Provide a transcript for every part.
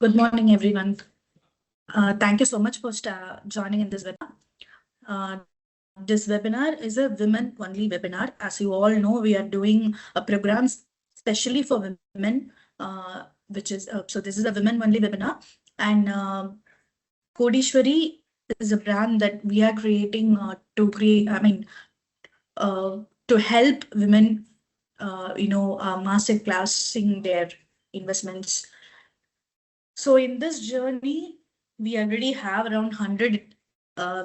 Good morning, everyone. Thank you so much for joining in this webinar. This webinar is a women-only webinar. As you all know, we are doing a program specially for women, which is so this is a women-only webinar. And Kodishwari is a brand that we are creating to create. To help women, master classing their investments. So in this journey, we already have around 100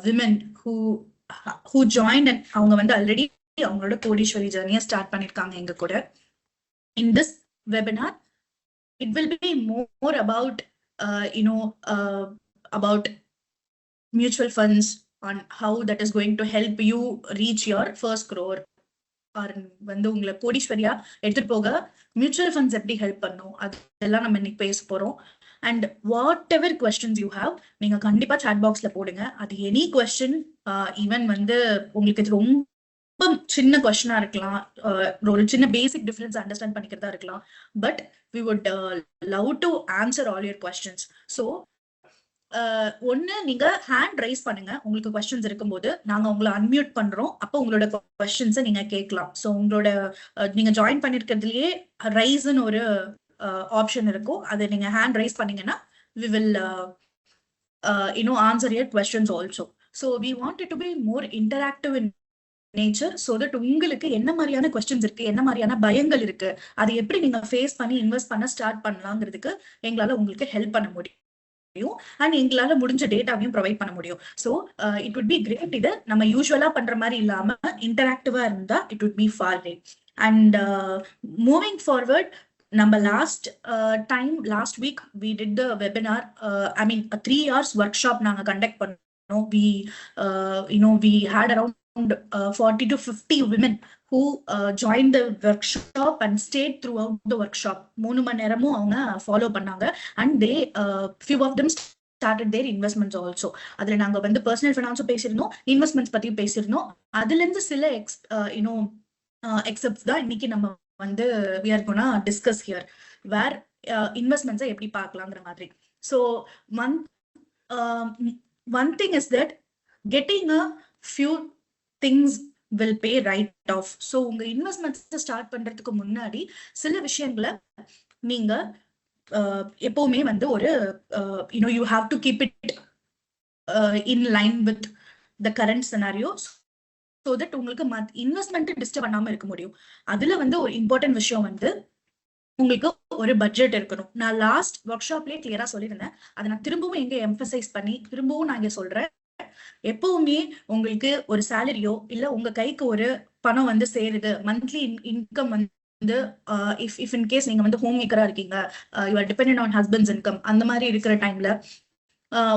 women who joined and அவங்க வந்து already அவங்களோட கோடீஸ்வரி ஜர்னியை start பண்ணிருக்காங்க எங்க கூட. In this webinar, it will be more about about mutual funds, on how that is going to help you reach your first crore. வந்து உங்களை கோடீஸ்வரியா எடுத்துட்டு போக மியூச்சுவல் ஃபண்ட்ஸ் எப்படி ஹெல்ப் பண்ணும் அதெல்லாம் நம்ம இன்னைக்கு பேச போறோம். And what ever questions you have நீங்க கண்டிப்பா சாட் பாக்ஸ்ல போடுங்க. அது எனி கொஸ்டின், ஈவன் வந்து உங்களுக்கு இது ரொம்ப சின்ன கொஸ்டினா இருக்கலாம், ஒரு சின்ன பேசிக் டிஃபரன்ஸ் அண்டர்ஸ்டாண்ட் பண்ணிக்கிறதா இருக்கலாம். But we would love to answer all your questions. So ஒண்ணு நீங்க ஹேண்ட் ரைஸ் பண்ணுங்க. உங்களுக்கு கொஸ்டின்ஸ் இருக்கும்போது நாங்க உங்களை அன்மியூட் பண்றோம். அப்போ உங்களோட கொஸ்டின்ஸை நீங்க கேட்கலாம். ஸோ உங்களோட நீங்க ஜாயின் பண்ணிருக்கிறதுலயே ரைஸ்ன்னு ஒரு ஆப்ஷன் இருக்கும். அதை நீங்க ஹேண்ட் ரைஸ் பண்ணீங்கன்னா we will answer your questions also. So we want it to be more interactive in nature, so that உங்களுக்கு என்ன மாதிரியான கொஸ்டின்ஸ் இருக்கு, என்ன மாதிரியான பயங்கள் இருக்கு, அதை எப்படி நீங்க ஃபேஸ் பண்ணி இன்வெஸ்ட் பண்ண ஸ்டார்ட் பண்ணலாங்கிறதுக்கு எங்களால உங்களுக்கு ஹெல்ப் பண்ண முடியும். அண்ட் எங்களால முடிஞ்ச டேட்டாவையும் ப்ரொவைட் பண்ண முடியும். So it would be great. இது நம்ம யூஸ்வலா பண்ற மாதிரி இல்லாம இன்டராக்டிவா இருந்தா it would be for great. And moving forward, நம்ம last week we did the webinar, I mean a 3 hours workshop நாங்க கண்டக்ட் பண்ணோம். we had around 40 to 50 women who joined the workshop and stayed throughout the workshop. 3 மணி நேரமும் அவங்க follow பண்ணாங்க. and they few of them started their investments also. அதுல நாங்க வந்து personal ஃபைனான்ஸும் பேசியிருந்தோம், investments பத்தியும் பேசியிருந்தோம். அதுல இருந்து சில எக்ஸப்ட்ஸ் தான் இன்னைக்கு நம்ம வந்து we are gonna discuss here, where investments எப்படி பார்க்கலாங்கிற மாதிரி. So one thing is that getting a few things will pay right off. So உங்க இன்வெஸ்ட்மெண்ட்ஸ் ஸ்டார்ட் பண்றதுக்கு முன்னாடி சில விஷயங்களை நீங்க எப்பவுமே வந்து ஒரு you have to keep it in line with the current scenario, so that உங்களுக்கு இன்வெஸ்ட்மெண்ட் டிஸ்டர்ப் பண்ணாம இருக்க முடியும். அதுல வந்து ஒரு இம்பார்ட்டன்ட் விஷயம் வந்து உங்களுக்கு ஒரு பட்ஜெட் இருக்கணும். நான் லாஸ்ட் ஒர்க் ஷாப்லயே கிளியரா சொல்லியிருந்தேன். அதை நான் திரும்பவும் எங்க எம்பசைஸ் பண்ணி திரும்பவும் நான் இங்க சொல்றேன். எப்பவுமே உங்களுக்கு ஒரு சேலரியோ இல்ல உங்க கைக்கு ஒரு பணம் வந்து சேருது, மந்த்லி இன்கம் வந்து இஃப் இன் கேஸ் நீங்க வந்து ஹோம் மேக்கரா இருக்கீங்க, you are dependent on husband's income, அந்த மாதிரி இருக்கிற டைம்ல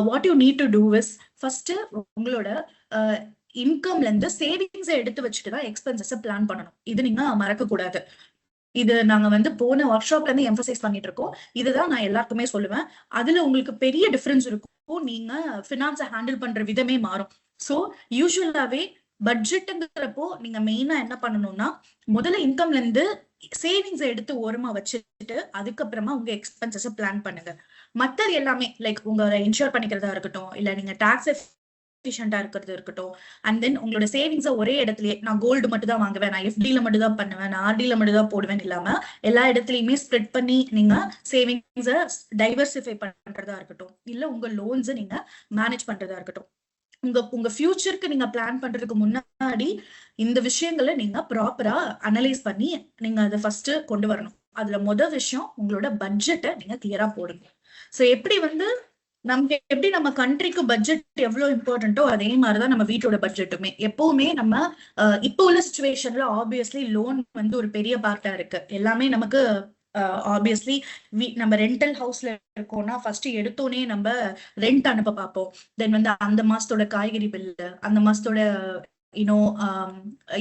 what you need to do is, first உங்களோட இன்கம்ல இருந்து சேவிங்ஸை எடுத்து வச்சுட்டு தான் எக்ஸ்பென்சஸ் பிளான் பண்ணணும். இது நீங்க மறக்க கூடாது. இது நாங்க வந்து போன ஒர்க் ஷாப்ல இருந்து எம்பசைஸ் பண்ணிட்டு இருக்கோம். இதுதான் நான் எல்லாருக்குமே சொல்லுவேன். அதுல உங்களுக்கு பெரிய டிஃபரன்ஸ் இருக்கும். நீங்க பினான்ஸை ஹேண்டில் பண்ற விதமே மாறும். ஸோ யூஸ்வலாவே பட்ஜெட்டுங்கிறப்போ நீங்க மெயினா என்ன பண்ணணும்னா, முதல்ல இன்கம்ல இருந்து சேவிங்ஸை எடுத்து ஓரமா வச்சுட்டு அதுக்கப்புறமா உங்க எக்ஸ்பென்சஸ் பிளான் பண்ணுங்க. மற்றது எல்லாமே லைக் உங்க இன்ஷூர் பண்ணிக்கிறதா இருக்கட்டும், இல்ல நீங்க டாக்ஸ் எஃபிஷியன்டா இருக்கிறது இருக்கட்டும், அண்ட் தென் உங்களோட சேவிங்ஸை ஒரே இடத்துலயே, நான் கோல்டு மட்டும் தான் வாங்குவேன், நான் எஃப்டில மட்டும் தான் பண்ணுவேன், நான் ஆர்டில மட்டும் தான் போடுவேன் இல்லாம எல்லா இடத்துலயுமே ஸ்ப்ரெட் பண்ணி நீங்க சேவிங்ஸை டைவர்சிஃபை பண்றதா இருக்கட்டும், இல்ல உங்க லோன்ஸை நீங்க மேனேஜ் பண்றதா இருக்கட்டும், உங்க ஃபியூச்சருக்கு நீங்க பிளான் பண்றதுக்கு முன்னாடி இந்த விஷயங்களை நீங்க ப்ராப்பரா அனலைஸ் பண்ணி நீங்க அதை ஃபர்ஸ்ட் கொண்டு வரணும். அதுல முதல் விஷயம் உங்களோட பட்ஜெட்டை நீங்க கிளியரா போடுங்க. ஸோ எப்படி வந்து நமக்கு எப்படி நம்ம கண்ட்ரிக்கு பட்ஜெட் எவ்வளவு இம்பார்ட்டன்ட்டோ அதே மாதிரிதான் நம்ம வீட்டோட பட்ஜெட்டுமே. எப்பவுமே நம்ம இப்போ உள்ள சிச்சுவேஷன்ல ஆப்வியஸ்லி லோன் வந்து ஒரு பெரிய பார்ட்டா இருக்கு. எல்லாமே நமக்கு ஆப்வியஸ்லி நம்ம ரெண்டல் ஹவுஸ்ல இருக்கோம்னா ஃபர்ஸ்ட் எடுத்தோடனே நம்ம ரெண்ட் அனுப்ப பார்ப்போம். தென் வந்து அந்த மாசத்தோட காய்கறி பில்லு, அந்த மாசத்தோட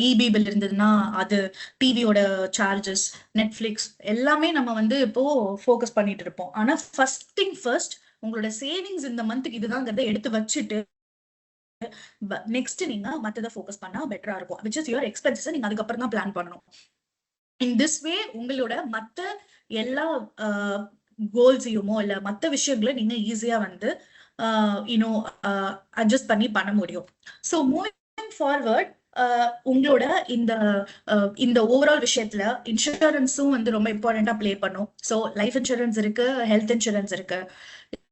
இபி பில் இருந்ததுன்னா அது, டிவியோட சார்ஜஸ், நெட்ஃபிளிக்ஸ் எல்லாமே நம்ம வந்து இப்போ ஃபோக்கஸ் பண்ணிட்டு இருப்போம். ஆனா ஃபர்ஸ்ட் திங் ஃபர்ஸ்ட் உங்களோட சேவிங்ஸ் இந்த மந்த்துக்கு இதுதாங்கிறத எடுத்து வச்சுட்டு நெக்ஸ்ட் நீங்க மத்ததை ஃபோக்கஸ் பண்ணா பெட்டரா இருக்கும். Which is your expenses. நீங்க அதுக்கப்புறம் தான் பிளான் பண்ணணும். இன் திஸ் வே உங்களோட மத்த எல்லா கோல்ஸையுமோ இல்ல மத்த விஷயங்களை நீங்க ஈஸியா வந்து யூனோ அட்ஜஸ்ட் பண்ணி பண்ண முடியும். ஸோ மூவிங் ஃபார்வர்ட் உங்களோட இந்த இந்த ஓவரால் விஷயத்துல இன்சூரன்ஸும் வந்து ரொம்ப இம்பார்ட்டண்டா பிளே பண்ணும். ஸோ லைஃப் இன்சூரன்ஸ் இருக்கு, ஹெல்த் இன்சூரன்ஸ் இருக்கு.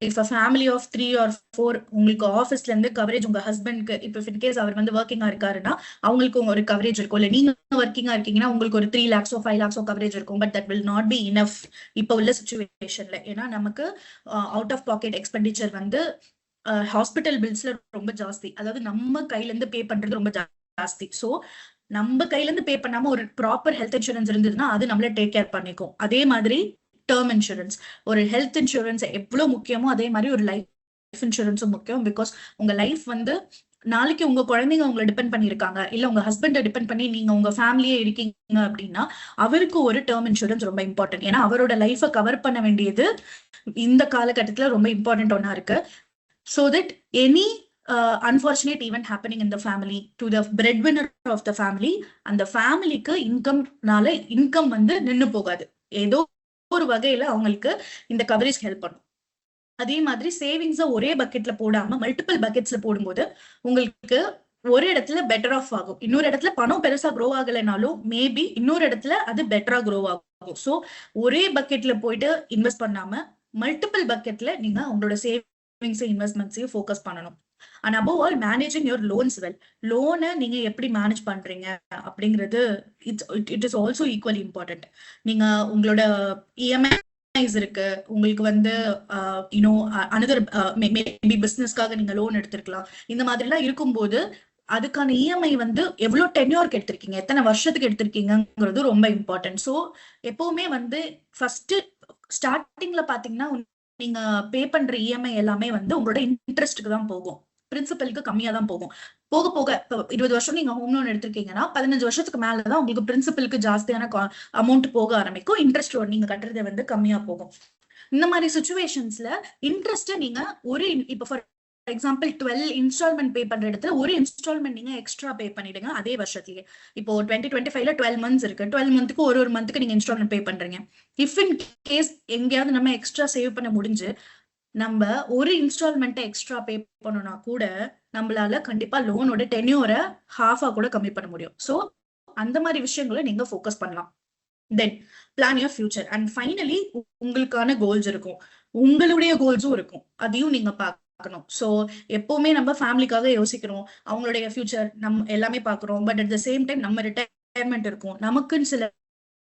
If a family of 3 or 4 உங்களுக்கு ஆஃபீஸ்ல இருந்து கவரேஜ் உங்க ஹஸ்பண்ட்க்கு இப்போ இன்கேஸ் அவர் வந்து ஒர்க்கிங்கா இருக்காருன்னா அவங்களுக்கு ஒரு கவரேஜ் இருக்கும். இல்ல நீங்க ஒர்க்கிங்கா இருக்கீங்கன்னா உங்களுக்கு ஒரு 3 lakhs 5 lakhs கவரேஜ் இருக்கும். But that will not be enough இப்போ உள்ள சுச்சுவேஷன்ல. ஏன்னா நமக்கு அவுட் ஆஃப் பாக்கெட் எக்ஸ்பெண்டிச்சர் வந்து ஹாஸ்பிட்டல் பில்ஸ்ல ரொம்ப ஜாஸ்தி. அதாவது நம்ம கையில இருந்து பே பண்றது ரொம்ப ஜாஸ்தி. ஸோ நம்ம கையில இருந்து பே பண்ணாம ஒரு ப்ராப்பர் ஹெல்த் இன்சூரன்ஸ் இருந்ததுன்னா அது நம்மள டேக் கேர் பண்ணிக்கும். அதே மாதிரி டேர்ம் இன்சூரன்ஸ், ஒரு ஹெல்த் இன்சூரன்ஸ் எவ்வளவு முக்கியமோ அதே மாதிரி ஒரு லைஃப் இன்சூரன்ஸும் முக்கியம். பிகாஸ் உங்க லைஃப் வந்து நாளைக்கு உங்க குழந்தைங்க உங்களை டிபெண்ட் பண்ணிருக்காங்க, இல்ல உங்க ஹஸ்பண்டை டிபெண்ட் பண்ணி நீங்க உங்க ஃபேமிலியே இருக்கீங்க அப்படின்னா அவருக்கு ஒரு டேர்ம் இன்சூரன்ஸ் ரொம்ப இம்பார்ட்டன்ட். ஏன்னா அவரோட லைஃபை கவர் பண்ண வேண்டியது இந்த காலகட்டத்துல ரொம்ப இம்பார்ட்டன்ட் ஒன்னா இருக்கு. So that any unfortunate event happening in the family to the breadwinner of the family, அந்த ஃபேமிலிக்கு இன்கம் வந்து நின்னு போகாது. ஏதோ ஒரு வகையில அவங்களுக்கு இந்த கவரேஜ் ஹெல்ப் பண்ணும். அதே மாதிரி சேவிங்ஸை ஒரே பக்கெட்ல போடாம மல்டிபிள் பக்கெட்ஸ்ல போடும்போது உங்களுக்கு ஒரு இடத்துல பெட்டர் ஆஃப் ஆகும். இன்னொரு இடத்துல பணம் பெருசா க்ரோ ஆகலைனாலும் மேபி இன்னொரு இடத்துல அது பெட்டரா க்ரோ ஆகும். ஸோ ஒரே பக்கெட்ல போயிட்டு இன்வெஸ்ட் பண்ணாம மல்டிபிள் பக்கெட்ல நீங்க உங்களோட இன்வெஸ்ட்மெண்ட்ஸையும் ஃபோக்கஸ் பண்ணணும். And above all managing your loans well. லோனை நீங்க எப்படி மேனேஜ் பண்றீங்க அப்படிங்கிறது it is also equally important. நீங்க உங்களோட இஎம்ஐஸ் இருக்கு, உங்களுக்கு வந்து யூனோ அனதர் மேபி பிசினஸ்க்காக நீங்க லோன் எடுத்திருக்கலாம். இந்த மாதிரி எல்லாம் இருக்கும்போது அதுக்கான இஎம்ஐ வந்து எவ்வளவு டென்யூருக்கு எடுத்திருக்கீங்க, எத்தனை வருஷத்துக்கு எடுத்திருக்கீங்கிறது ரொம்ப இம்பார்ட்டன்ட். ஸோ எப்பவுமே வந்து ஃபர்ஸ்ட் ஸ்டார்டிங்ல பாத்தீங்கன்னா நீங்க பே பண்ற இஎம்ஐ எல்லாமே வந்து உங்களோட இன்ட்ரெஸ்ட்டுக்கு தான் போகும், பிரின்சிபலுக்கு கம்மியா தான் போகும். போக போக 20 வருஷம் நீங்க ஹோம் லோன் எடுத்திருக்கீங்கன்னா 15 வருஷத்துக்கு மேலதான் உங்களுக்கு பிரின்சிபலுக்கு ஜாஸ்தியான அமௌண்ட் போக ஆரம்பிக்கும், இன்ட்ரெஸ்ட் நீங்க கட்டுறதை வந்து கம்மியா போகும். இந்த மாதிரி சுச்சுவேஷன்ஸ்ல இன்ட்ரெஸ்ட் நீங்க ஒரு இப்ப ஃபார் எக்ஸாம்பிள் 12 இன்ஸ்டால்மெண்ட் பே பண்ற இடத்துல ஒரு இன்ஸ்டால்மெண்ட் நீங்க எக்ஸ்ட்ரா பே பண்ணிடுங்க அதே வருஷத்துலயே. இப்போ 2025ல 12 months இருக்கு, 12 மந்த்துக்கு ஒரு மந்த்துக்கு நீங்க இன்ஸ்டால்மெண்ட் பே பண்றீங்க. இஃப் இன் கேஸ் எங்கேயாவது நம்ம எக்ஸ்ட்ரா சேவ் பண்ண முடிஞ்சு நம்ம ஒரு இன்ஸ்டால்மெண்ட்டை எக்ஸ்ட்ரா பே பண்ணோம்னா கூட நம்மளால கண்டிப்பா லோனோட டென்யூரை ஹாஃபா கூட கம்மி பண்ண முடியும். ஸோ அந்த மாதிரி விஷயங்களை நீங்க ஃபோக்கஸ் பண்ணலாம். Then plan your future. And finally உங்களுக்கான கோல்ஸ் இருக்கும், உங்களுடைய கோல்ஸும் இருக்கும், அதையும் நீங்க பார்க்கணும். ஸோ எப்பவுமே நம்ம ஃபேமிலிக்காக யோசிக்கிறோம், அவங்களுடைய ஃபியூச்சர் நம்ம எல்லாமே பார்க்குறோம். But at the same time நம்ம ரிட்டையர்மெண்ட் இருக்கும், நமக்குன்னு சில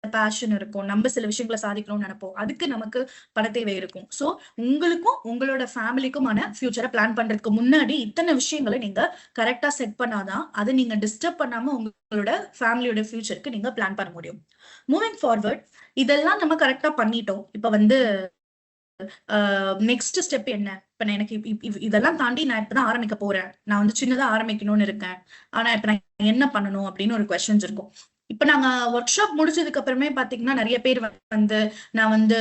பேஷன் இருக்கும், நம்ம சில விஷயங்களை சாதிக்கணும்னு நினைப்போம், அதுக்கு நமக்கு பண தேவை இருக்கும். ஸோ உங்களுக்கும் உங்களோட ஃபேமிலிக்குமான ஃபியூச்சரை பிளான் பண்றதுக்கு முன்னாடி இத்தனை விஷயங்களை நீங்க கரெக்டா செட் பண்ணாதான் அதை நீங்க டிஸ்டர்ப் பண்ணாம உங்களோட ஃபேமிலியோட ஃபியூச்சருக்கு நீங்க பிளான் பண்ண முடியும். மூவிங் ஃபார்வர்ட் இதெல்லாம் நம்ம கரெக்டா பண்ணிட்டோம். இப்ப வந்து நெக்ஸ்ட் ஸ்டெப் என்ன? இப்ப நான் எனக்கு இதெல்லாம் தாண்டி நான் இப்பதான் ஆரம்பிக்க போறேன், நான் வந்து சின்னதா ஆரம்பிக்கணும்னு இருக்கேன், ஆனா இப்ப நான் என்ன பண்ணணும் அப்படின்னு ஒரு கொஸ்டின்ஸ் இருக்கும். இப்ப நாங்க ஒர்க் ஷாப் முடிச்சதுக்கு அப்புறமே பாத்தீங்கன்னா நிறைய பேர் வந்து நான் வந்து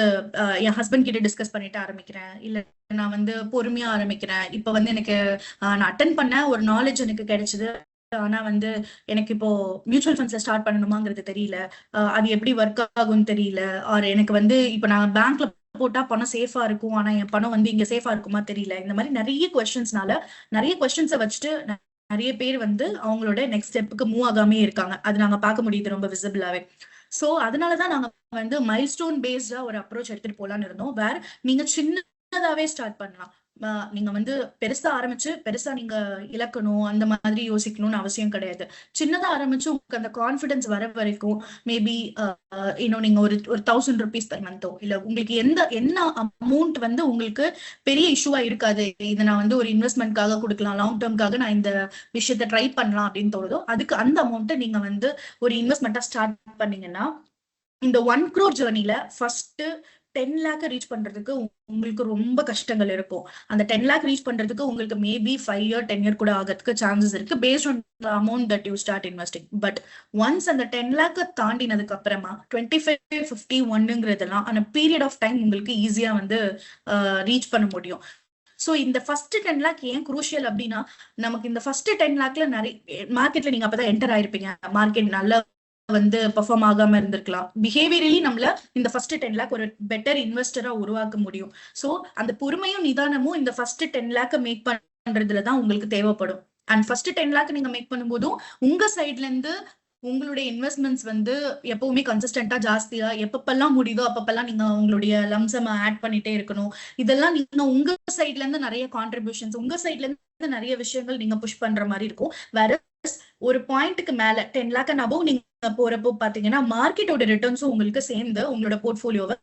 என் ஹஸ்பண்ட் கிட்ட டிஸ்கஸ் பண்ணிட்டு ஆரம்பிக்கிறேன், இல்ல நான் வந்து பொறுமையா ஆரம்பிக்கிறேன். இப்ப வந்து எனக்கு நான் அட்டன் பண்ண ஒரு நாலேஜ் எனக்கு கிடைச்சது, ஆனா வந்து எனக்கு இப்போ மியூச்சுவல் ஃபண்ட்ஸ்ல ஸ்டார்ட் பண்ணணுமாங்கிறது தெரியல, அது எப்படி ஒர்க் ஆகும்னு தெரியல, ஆர் எனக்கு வந்து இப்ப நான் பேங்க்ல போட்டா பணம் சேஃபா இருக்கும், ஆனா என் பணம் வந்து இங்க சேஃபா இருக்குமா தெரியல. இந்த மாதிரி நிறைய கொஸ்டின்ஸை வச்சுட்டு நிறைய பேர் வந்து அவங்களோட நெக்ஸ்ட் ஸ்டெப்புக்கு மூவ் ஆகாமே இருக்காங்க. அது நாங்க பார்க்க முடியுது ரொம்ப விசிபிளாவே. சோ அதனாலதான் நாங்க வந்து மைல்ஸ்டோன் பேஸ்டா ஒரு அப்ரோச் எடுத்துட்டு போலான்னு இருந்தோம். வேற நீங்க சின்னதாவே ஸ்டார்ட் பண்ணலாம், நீங்க வந்து பெருசா ஆரம்பிச்சு பெருசா நீங்க இழக்கணும் அந்த மாதிரி யோசிக்கணும்னு அவசியம் கிடையாது. சின்னதா ஆரம்பிச்சு உங்களுக்கு அந்த கான்பிடன்ஸ் வர வரைக்கும் மேபி இன்னும் நீங்க ஒரு 1000 rupees per month இல்ல உங்களுக்கு என்ன அமௌண்ட் வந்து உங்களுக்கு பெரிய இஷ்யூவா இருக்காது, இதை நான் வந்து ஒரு இன்வெஸ்ட்மெண்ட்காக கொடுக்கலாம், லாங் டேர்ம்காக நான் இந்த விஷயத்த ட்ரை பண்ணலாம் அப்படின்னு தோணுதோ அதுக்கு அந்த அமௌண்ட்டை நீங்க வந்து ஒரு இன்வெஸ்ட்மெண்ட்டா ஸ்டார்ட் பண்ணீங்கன்னா இந்த 1 crore ஜேர்னில ஃபர்ஸ்ட் 10 lakh ரீச் பண்றதுக்கு உங்களுக்கு ரொம்ப கஷ்டங்கள் இருக்கும். அந்த 10 lakh ரீச் பண்றதுக்கு உங்களுக்கு மேபி 5 year 10 year கூட ஆகிறதுக்கு சான்சஸ் இருக்கு based on the amount that you start investing. But once அந்த 10 lakh தாண்டினதுக்கு அப்புறமா 25, 51ங்கிறதெல்லாம் அந்த பீரியட் ஆஃப் டைம் உங்களுக்கு ஈஸியா வந்து ரீச் பண்ண முடியும். சோ இந்த ஃபர்ஸ்ட் 10 lakh ஏன் குரூஷியல் அப்படின்னா நமக்கு இந்த ஃபர்ஸ்ட் 10 lakhல நிறைய மார்க்கெட்ல நீங்க அப்பதான் என்டர் ஆயிருப்பீங்க, மார்க்கெட் நல்ல வந்து பெர்ஃபார்ம் ஆகாம இருந்திருக்கலாம். பிஹேவியரலி நம்மள இந்த ஃபர்ஸ்ட் 10 லேக் ஒரு பெட்டர் இன்வெஸ்டரா உருவாக்க முடியும். சோ அந்த பொறுமையும் நிதானமும் இந்த ஃபர்ஸ்ட் 10 லேக் மேக் பண்றதுல தான் உங்களுக்கு தேவைப்படும். அண்ட் ஃபர்ஸ்ட் 10 லேக் நீங்க மேக் பண்ணும்போதும் உங்க சைட்ல இருந்து உங்களுடைய இன்வெஸ்ட்மெண்ட்ஸ் வந்து எப்பவுமே கன்சிஸ்டன்டா ஜாஸ்தியா எப்பப்பெல்லாம் முடியுதோ அப்பப்பெல்லாம் நீங்க உங்களுடைய லம்சம் ஆட் பண்ணிட்டே இருக்கணும். இதெல்லாம் நீங்க உங்க சைட்ல இருந்து நிறைய கான்ட்ரிபியூஷன்ஸ், உங்க சைட்ல இருந்து நிறைய விஷயங்கள் நீங்க புஷ் பண்ற மாதிரி இருக்கும். வேற ஒரு பாயிண்ட்டுக்கு மேல 10 லேக் அண்ட் அபவ் நீங்க போறப்போ பாத்தீங்கன்னா மார்க்கெட்டோட ரிட்டர்ன்ஸும் உங்களுக்கு சேர்ந்து உங்களோட போர்ட்போலியோவை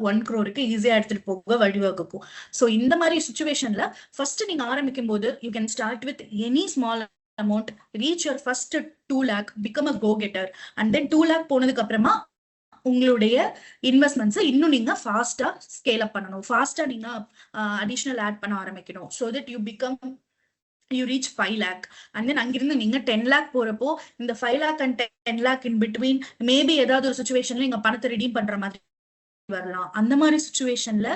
1 crore ஈஸியா எடுத்துட்டு போக வழிவகுக்கும். சோ இந்த மாதிரி சுச்சுவேஷன்ல ஃபர்ஸ்ட் நீங்க ஆரம்பிக்கும் போது you can start with any small amount, reach your first 2 lakh, become a go getter, and then 2 lakh போனதுக்கு அப்புறமா உங்களுடைய இன்வெஸ்ட்மெண்ட்ஸ் இன்னும் நீங்க ஃபாஸ்டா ஸ்கேல் அப் பண்ணணும். ஃபாஸ்டா நீங்க அடிஷனல் ஆட் பண்ண ஆரம்பிக்கணும். so that you reach 5 lakh, and then அங்கிருந்து நீங்க 10 lakh போறப்போ இந்த 5 lakh and 10 lakh in between maybe ஏதாவது ஒரு சுச்சுவேஷன்ல நீங்க பணத்தை ரிடீம் பண்ற மாதிரி வரலாம். அந்த மாதிரி சுச்சுவேஷன்ல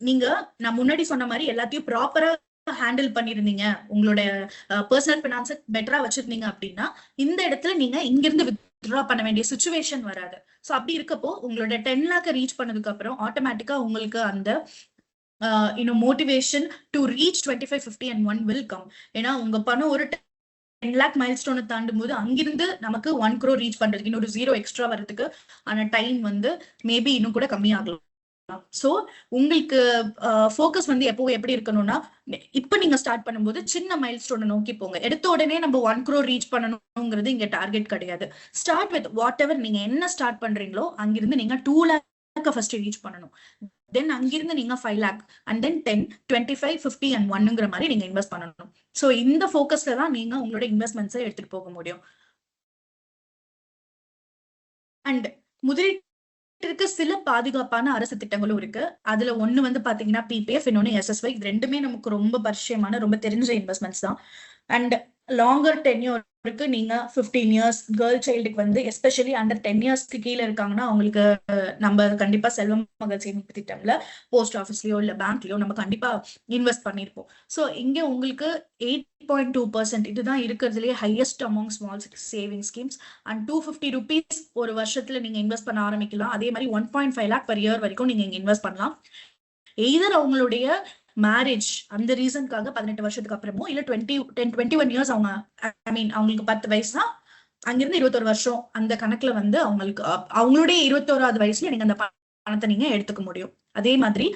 நீங்க நான் முன்னாடி சொன்ன மாதிரி எல்லாத்தையும் ப்ராப்பரா ஹேண்டில் பண்ணிருந்தீங்க, உங்களோட பர்சனல் பினான்ஸை பெட்டரா வச்சிருந்தீங்க அப்படின்னா இந்த இடத்துல நீங்க இங்கிருந்து வித்ட்ரா பண்ண வேண்டிய சுச்சுவேஷன் வராது. சோ அப்படி இருக்கப்போ உங்களோட 10 லேக் ரீச் பண்ணதுக்கு அப்புறம் ஆட்டோமேட்டிக்கா உங்களுக்கு அந்த motivation to reach 25, 50 and 1 will come. ஏன்னா உங்க பணம் ஒரு 10 lakh மைல்ஸ்டோனை தாண்டும் போது அங்கிருந்து நமக்கு 1 crore ரீச் பண்றதுக்கு இன்னொரு 0 எக்ஸ்ட்ரா வர்றதுக்கு ஆன டைம் வந்து மேபி இன்னும் கூட கம்மியாகலாம். சோ உங்களுக்கு ஃபோக்கஸ் வந்து எப்போ எப்படி இருக்கணும்னா இப்ப நீங்க ஸ்டார்ட் பண்ணும்போது சின்ன மைல்ஸ்டோனை நோக்கி போங்க. எடுத்த உடனே நம்ம 1 crore ரீச் பண்ணணுங்கிறது இங்க டார்கெட் கிடையாது. ஸ்டார்ட் வித் வாட் எவர் நீங்க என்ன ஸ்டார்ட் பண்றீங்களோ அங்கிருந்து நீங்க 2 lakh ஃபர்ஸ்ட் ரீச் பண்ணணும். தென் அங்கிருந்து நீங்க 5 lakh and then 10, 25, 50 and 1ங்கிற மாதிரி நீங்க இன்வெஸ்ட் பண்ணணும். சோ இந்த ஃபோக்கஸ்ல தான் நீங்க உங்களோட இன்வெஸ்ட்மெண்ட்ஸை எடுத்துட்டு போக முடியும். அண்ட் முதலீட்டிற்கு சில பாதுகாப்பான அரசு திட்டங்களும் இருக்கு. அதுல ஒண்ணு வந்து பாத்தீங்கன்னா பிபிஎஃப், இன்னொன்னு எஸ்எஸ்ஒய். இது ரெண்டுமே நமக்கு ரொம்ப பரிச்சயமான ரொம்ப தெரிஞ்ச இன்வெஸ்ட்மெண்ட்ஸ் தான். அண்ட் லாங்கர் டென்யூர் இருக்கு. நீங்க 15 years கேர்ள் சைல்டுக்கு வந்து எஸ்பெஷலி அண்டர் 10 yearsக்கு கீழே இருக்காங்கன்னா அவங்களுக்கு நம்ம கண்டிப்பா செல்வம் மகள் சேமிப்பு திட்டம்ல போஸ்ட் ஆஃபீஸ்லயோ இல்ல பேங்க்லயோ நம்ம கண்டிப்பா இன்வெஸ்ட் பண்ணிருப்போம். சோ இங்க உங்களுக்கு 8.2% இதுதான் இருக்கிறதுலயே highest among small saving schemes. And 250 rupees ஒரு வருஷத்துல நீங்க இன்வெஸ்ட் பண்ண ஆரம்பிக்கலாம். அதே மாதிரி 1.5 lakh per year வரைக்கும் நீங்க இங்க இன்வெஸ்ட் பண்ணலாம். எய்தர் அவங்களுடைய மேரேஜ் அந்த ரீசனுக்காக 18 வருஷத்துக்கு அப்புறமோ இல்ல 21 years அவங்க அவங்களுக்கு 10 வயசுனா அங்கிருந்து 21 வருஷம் அந்த கணக்குல வந்து அவங்களுக்கு அவங்களுடைய 21வது வயசுல நீங்க அந்த பணத்தை நீங்க எடுத்துக்க முடியும். அதே மாதிரி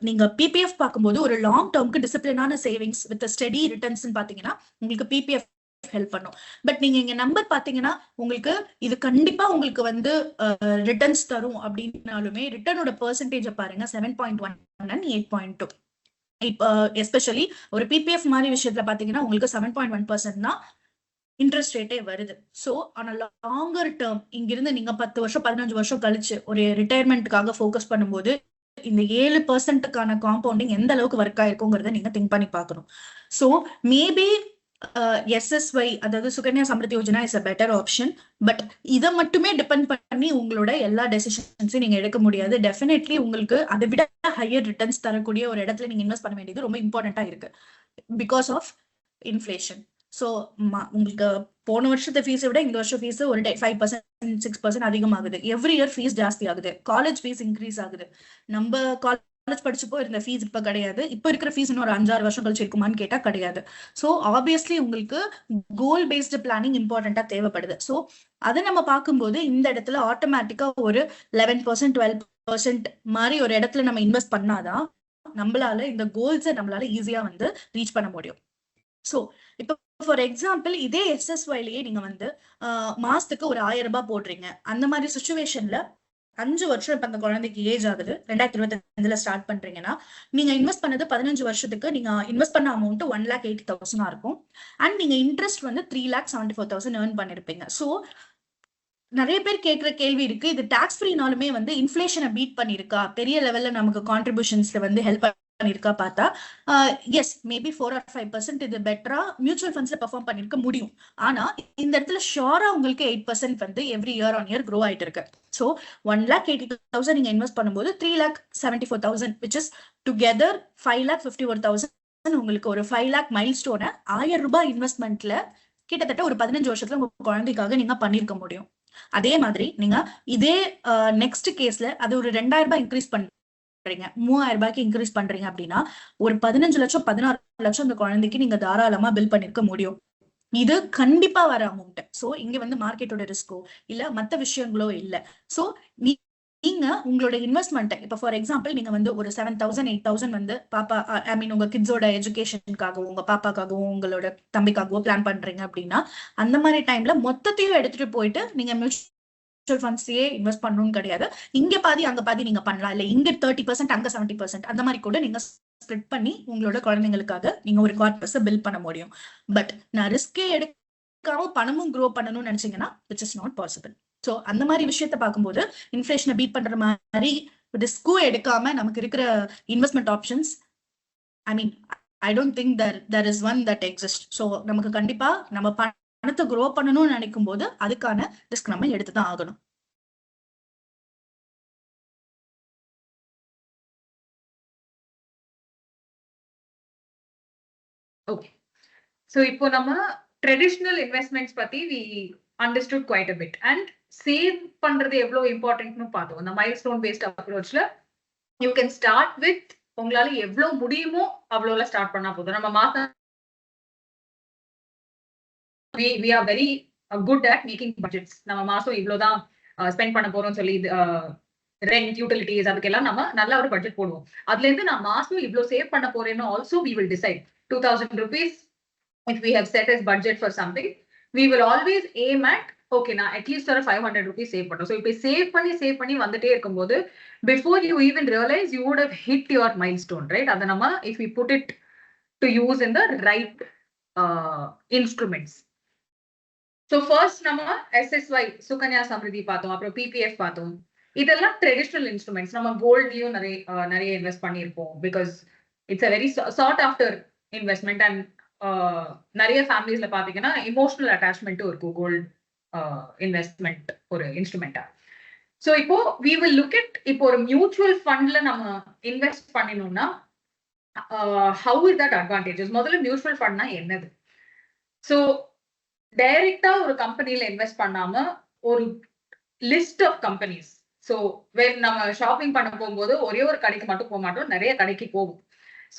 நீங்க பிபிஎஃப் பார்க்கும்போது ஒரு லாங் டேர்ம்க்கு டிசிப்ளினான சேவிங்ஸ் வித் ஸ்டெடி ரிட்டர்ன்ஸ் பாத்தீங்கன்னா உங்களுக்கு பிபிஎஃப் ஹெல்ப் பண்ணும். பட் நீங்க இங்க நம்பர் பாத்தீங்கன்னா உங்களுக்கு இது கண்டிப்பா உங்களுக்கு வந்து ரிட்டர்ன்ஸ் தரும் அப்படின்னாலுமே ரிட்டர்னோட பெர்சன்டேஜ் பாருங்க 7.1 and 8.2. இப்ப எஸ்பெஷலி ஒரு பிபிஎஃப் மாதிரி விஷயத்துல பாத்தீங்கன்னா உங்களுக்கு 7.1% தான் இன்ட்ரெஸ்ட் ரேட்டே வருது. சோ ஆனா லாங்கர் டேர்ம் இங்கிருந்து நீங்க 10 வருஷம் 15 வருஷம் கழிச்சு ஒரு ரிட்டையர்மெண்ட்டுக்காக ஃபோக்கஸ் பண்ணும்போது இந்த 7%க்கான காம்பவுண்டிங் எந்த அளவுக்கு ஒர்க் ஆயிருக்குங்கிறத நீங்க திங்க் பண்ணி பார்க்கணும். சோ மேபி எஸ்எஸ்ஒய் அதாவது Sukanya Samriddhi Yojana is a better option. But இதை மட்டுமே டிபெண்ட் பண்ணி உங்களோட எல்லா டெசிஷன்ஸையும் நீங்க எடுக்க முடியாது. டெஃபினெட்லி உங்களுக்கு அதை விட ஹையர் ரிட்டர்ன்ஸ் தரக்கூடிய ஒரு இடத்துல நீங்க இன்வெஸ்ட் பண்ண வேண்டியது ரொம்ப இம்பார்ட்டன்டா இருக்கு பிகாஸ் ஆஃப் இன்ஃபிளேஷன். ஸோ உங்களுக்கு போன வருஷத்தை ஃபீஸை விட இந்த வருஷம் ஃபீஸ் ஒரு 5%, 6% அதிகமாகுது. எவ்ரி இயர் ஃபீஸ் ஜாஸ்தி ஆகுது. காலேஜ் ஃபீஸ் இன்க்ரீஸ் ஆகுது. நம்ம காலேஜ் படிச்சப்போ இருந்த ஃபீஸ் இப்ப கிடையாது. இப்ப இருக்கிற ஃபீஸ் இன்னும் ஒரு 5-6 வருஷம் கழிச்சு இருக்குமான்னு கேட்டா கிடையாது. சோ ஆப்வியஸ்லி உங்களுக்கு கோல் பேஸ்டு பிளானிங் இம்பார்ட்டன்டா தேவைப்படுது. சோ அதை நம்ம பார்க்கும்போது இந்த இடத்துல ஆட்டோமேட்டிக்கா ஒரு 11%, 12% மாதிரி ஒரு இடத்துல நம்ம இன்வெஸ்ட் பண்ணாதான் நம்மளால இந்த கோல்ஸை நம்மளால ஈஸியா வந்து ரீச் பண்ண முடியும். சோ இப்ப ஃபார் எக்ஸாம்பிள் இதே எஸ்எஸ்ஒய்லயே நீங்க வந்து மாசத்துக்கு ஒரு 1000 ரூபாய் போடுறீங்க. அந்த மாதிரி சுச்சுவேஷன்ல 5 வருஷம் இப்ப அந்த குழந்தைக்கு ஏஜ் ஆகுது, 2025 ஸ்டார்ட் பண்றீங்கன்னா நீங்க இன்வெஸ்ட் பண்ணது 15 வருஷத்துக்கு நீங்க இன்வெஸ்ட் பண்ண அமௌண்ட் 1,80,000 இருக்கும். அண்ட் நீங்க இன்ட்ரெஸ்ட் வந்து 3,74,000 ஏர்ன் பண்ணிருப்பீங்க. சோ நிறைய பேர் கேட்கிற கேள்வி இருக்கு, இது டாக்ஸ் ஃப்ரீனாலுமே வந்து இன்ஃபிளேஷனை பீட் பண்ணிருக்கா, பெரிய லெவல்ல நமக்கு கான்ட்ரிபியூஷன்ஸ்ல வந்து ஹெல்ப் பண்ணிருக்கா பார்த்தா எஸ் மேபி 4 or 5% இது பெட்டரா மியூச்சுவல் ஃபண்ட்ஸ்ல பெர்ஃபார்ம் பண்ணிருக்க முடியும். ஆனா இந்த இடத்துல ஷோரா உங்களுக்கு 8% வந்து every year on year grow ஆயிட்டு இருக்கு. சோ 1,80,000 நீங்க இன்வெஸ்ட் பண்ணும்போது 3,74,000 which is together 5,51,000 உங்களுக்கு ஒரு 5 lakh மைல் ஸ்டோனை 1000 ரூபாய் இன்வெஸ்ட்மெண்ட்ல கிட்டத்தட்ட ஒரு 15 வருஷத்துல உங்க குழந்தைக்காக நீங்க பண்ணிருக்க முடியும். அதே மாதிரி நீங்க இதே நெக்ஸ்ட் கேஸ்ல அது ஒரு 2000 ரூபாய் இன்க்ரீஸ் பண்றீங்க, 3000 ரூபாய்க்கு இன்க்ரீஸ் பண்றீங்க அப்படின்னா ஒரு 15 லட்சம் 16 லட்சம் அந்த குழந்தைக்கு நீங்க தாராளமா பில் பண்ணிருக்க முடியும். இது கண்டிப்பா வர அமௌண்ட். சோ இங்க வந்து மார்க்கெட்டோட ரிஸ்கோ இல்ல மத்த விஷயங்களோ இல்ல. சோ நீங்க உங்களோட இன்வெஸ்ட்மெண்ட் இப்ப ஃபார் எக்ஸாம்பிள் நீங்க வந்து ஒரு 7000 8000 வந்து பாப்பா ஐ மீன் உங்க கிட்ஸோட எஜுகேஷனுக்காகவும் உங்க பாப்பாக்காகவும் உங்களோட தம்பிக்காகவோ பிளான் பண்றீங்க அப்படின்னா அந்த மாதிரி டைம்ல மொத்தத்தையும் எடுத்துட்டு போயிட்டு நீங்க மியூச்சுவல் ஃபண்ட்ஸே இன்வெஸ்ட் பண்ணணும்னு கிடையாது. இங்க பாதி அங்க பாதி நீங்க பண்ணலாம், இல்ல இங்க 30% அங்க 70% அந்த மாதிரி கூட நீங்க ஸ்ப்ளிட் பண்ணி உங்களோட குழந்தைங்களுக்காக நீங்க ஒரு கார்பஸை பில்ட் பண்ண முடியும். பட் நான் ரிஸ்கே எடுக்காம பணமும் க்ரோ பண்ணணும்னு நினைச்சீங்கன்னா which is not possible. So அந்த மாதிரி விஷயத்த பார்க்கும்போது இன்ஃபிளேஷனை பீட் பண்ற மாதிரி ரிஸ்க்கும் எடுக்காம நமக்கு இருக்கிற investment options I mean I don't think there is one that exists. So நமக்கு கண்டிப்பா நம்ம பணத்தை க்ரோ பண்ணணும்னு நினைக்கும் போது அதுக்கான ரிஸ்க் நம்ம எடுத்துதான் ஆகணும். ஓகே, சோ இப்போ நம்ம ட்ரெடிஷனல் இன்வெஸ்ட்மெண்ட்ஸ் பத்தி we understood quite a bit and save பண்றது எவ்வளவு இம்பார்ட்டன்ட்னு பார்த்தோம். அந்த மைல்ஸ்டோன் பேஸ்ட் அப்ரோச்ல யூ கேன் ஸ்டார்ட் வித் உங்களால எவ்வளவு முடியுமோ அவ்வளவுல ஸ்டார்ட் பண்ணா போதும். நம்ம மாசம் we are very good at making budgets. நம்ம மாசம் இவ்வளவுதான் ஸ்பெண்ட் பண்ண போறோம்னு சொல்லி ரெண்ட் யூட்டிலிட்டிஸ் அதுக்கெல்லாம் நம்ம நல்ல ஒரு பட்ஜெட் போடுவோம். அதுல இருந்து நான் மாசம் இவ்வளவு சேவ் பண்ண போறேன்னு also we will decide 2000 rupees if we have set as budget for something we will always aim at okay na at least ஒரு 500 rupees save பண்றோம். so இப்ப சேவ் பண்ணி வந்துட்டே இருக்கும்போது before you even realize you would have hit your milestone, right? அத நம்ம if we put it to use in the right instruments. so first நம்ம SSY Sukanya Samriddhi பார்த்தோம், அப்புறம் PPF பார்த்தோம். இதெல்லாம் ட்ரெடிஷனல் இன்ஸ்ட்ருமெண்ட்ஸ். நம்ம கோல்ட்லயும் நிறைய இன்வெஸ்ட் பண்ணியிருப்போம் because it's a very chart after investment and நிறைய ஃபேமிலிஸ்ல பாத்தீங்கன்னா இமோஷனல் அட்டாச்மெண்ட்டும் இருக்கும் கோல்ட் இன்வெஸ்ட்மெண்ட் ஒரு இன்ஸ்ட்ருமெண்டா. சோ இப்போ we will look at இப்போ ஒரு மியூச்சுவல் ஃபண்ட்ல நம்ம invest பண்ணினோம்னா how is that advantages? முதல்ல மியூச்சுவல் ஃபண்ட்னா என்னது? சோ டைரக்டா ஒரு கம்பெனில இன்வெஸ்ட் பண்ணாம ஒரு list of companies. So when நம்ம ஷாப்பிங் பண்ண போகும்போது ஒரே ஒரு கடைக்கு மட்டும் போக மாட்டோம், நிறைய கடைக்கு போகும்.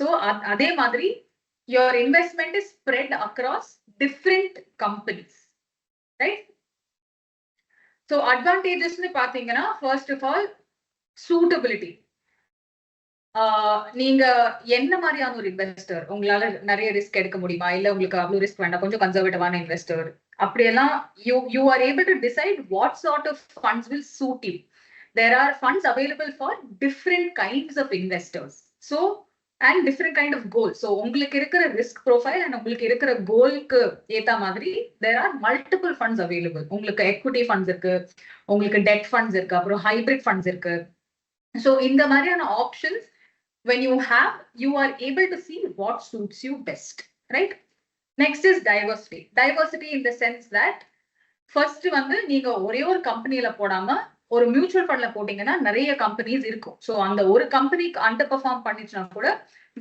சோ அதே மாதிரி your investment is spread across different companies, right? so advantages nu pathina first of all suitability. நீங்க என்ன மாதிரியான ஒரு இன்வெஸ்டர், உங்களால நிறைய ரிஸ்க் எடுக்க முடியுமா, இல்ல உங்களுக்கு அவ்வளவு ரிஸ்க் வேண்டாம் கொஞ்சம் கன்சர்வேட்டிவான இன்வெஸ்டர், அப்படியெல்லாம் you are able to decide what sort of funds will suit you. there are funds available for different kinds of investors so and different kind of goals. so உங்களுக்கு இருக்கிற risk profile and உங்களுக்கு இருக்கிற கோல்க்கு ஏத்த மாதிரி there are multiple funds available. உங்களுக்கு equity funds இருக்கு, உங்களுக்கு debt funds இருக்கு, அப்புறம் hybrid funds இருக்கு. so இந்த மாதிரியான options when you have you are able to see what suits you best, right? next is diversity in the sense that first வந்து நீங்க ஒரே ஒரு கம்பெனில போடாம ஒரு மியூச்சுவல் ஃபண்ட்ல போட்டீங்கன்னா நிறைய கம்பெனிஸ் இருக்கும். சோ அந்த ஒரு கம்பெனிக்கு அண்டர் பெர்ஃபார்ம் பண்ணிச்சுனா கூட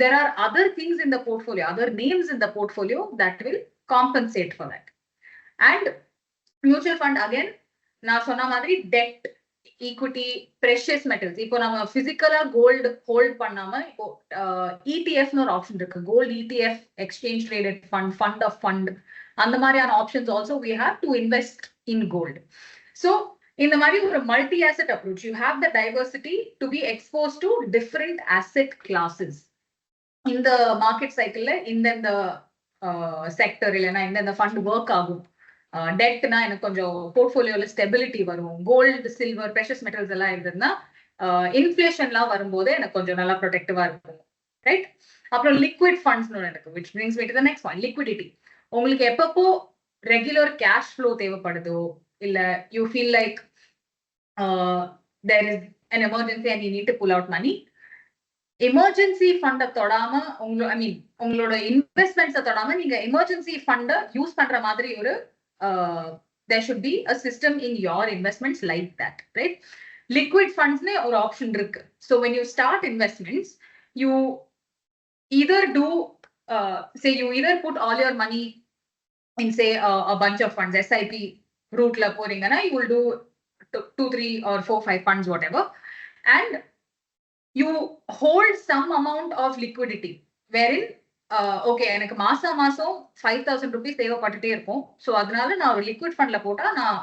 there are other things in the portfolio, other names in the portfolio that will compensate for that. and mutual fund again நான் சொன்ன மாதிரி debt, equity, precious metals. இப்போ நம்ம பிசிக்கலா கோல்ட் ஹோல்ட் பண்ணாம இப்போ ETF னு ஒரு ஆப்ஷன் இருக்கு, gold ETF exchange traded fund, fund of fund, அந்த மாதிரியான options also we have to invest in gold. so இந்த மாதிரி ஒரு multi asset approach you have the diversity to be exposed to different asset classes. இந்த market சைக்கிள்ல இந்த sector இல்லைன்னா இந்த ஃபண்ட் ஒர்க் ஆகும். டெட்னா எனக்கு கொஞ்சம் போர்ட்ஃபோலியோல ஸ்டெபிலிட்டி வரும். கோல்டு, சில்வர், ப்ரெஷஸ் மெட்டல்ஸ் எல்லாம் இருந்ததுன்னா இன்ஃபிளேஷன்லாம் வரும்போது எனக்கு கொஞ்சம் நல்லா ப்ரொடெக்டிவா இருக்கும், ரைட்? அப்புறம் லிக்விட் ஃபண்ட்ஸ்னு இருக்கு which brings me to the next one, liquidity. உங்களுக்கு எப்பப்போ ரெகுலர் கேஷ் ஃப்ளோ தேவைப்படுதோ இல்ல you feel like there is an emergency and you need to pull out money, emergency ஃபண்ட தொடாம உங்களோட இன்வெஸ்ட்மெண்ட்ஸை தொடாம நீங்க எமர்ஜென்சி ஃபண்ட யூஸ் பண்ற மாதிரி ஒரு there should be a system in your investments like that, right? liquid funds ne or option irukku. so when you start investments you either do say you either put all your money in say a bunch of funds, SIP route la poringana, you will do 2, 3 or 4, 5 funds, whatever, and you hold some amount of liquidity wherein okay, எனக்கு மாசம் 5,000 rupees தேவைப்பட்டுட்டே இருக்கும். So அதனால நான் ஒரு liquid fund ல போட்டா நான்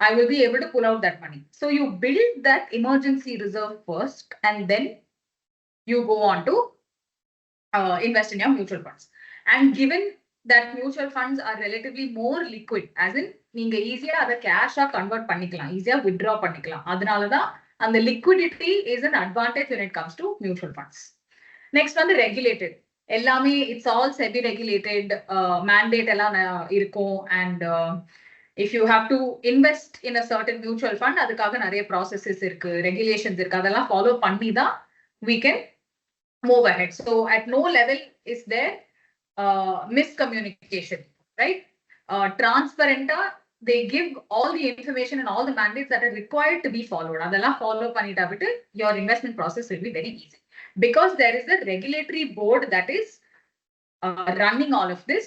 I will be able to pull out that money. So you build that emergency reserve first, and then you go on to invest in your mutual funds. And given that mutual funds are relatively more liquid, as in நீங்க ஈஸியா அதை கேஷா convert பண்ணிக்கலாம், ஈஸியா withdraw பண்ணிக்கலாம். அதனாலதான் அந்த liquidity is an advantage when it comes to mutual funds. Next வந்து regulated. எல்லாமே it's all SEBI regulated, mandate எல்லாம் இருக்கும். And if you have to invest in a certain mutual fund, அதுக்காக நிறைய processes இருக்கு, regulations இருக்கு, அதெல்லாம் follow பண்ணி தான் we can move ahead. So at no level is there miscommunication, right? Transparent, they give all the information and all the mandates that are required to be followed. Adala follow panita bitte, your investment process will be very easy, because there is a regulatory board that is running all of this.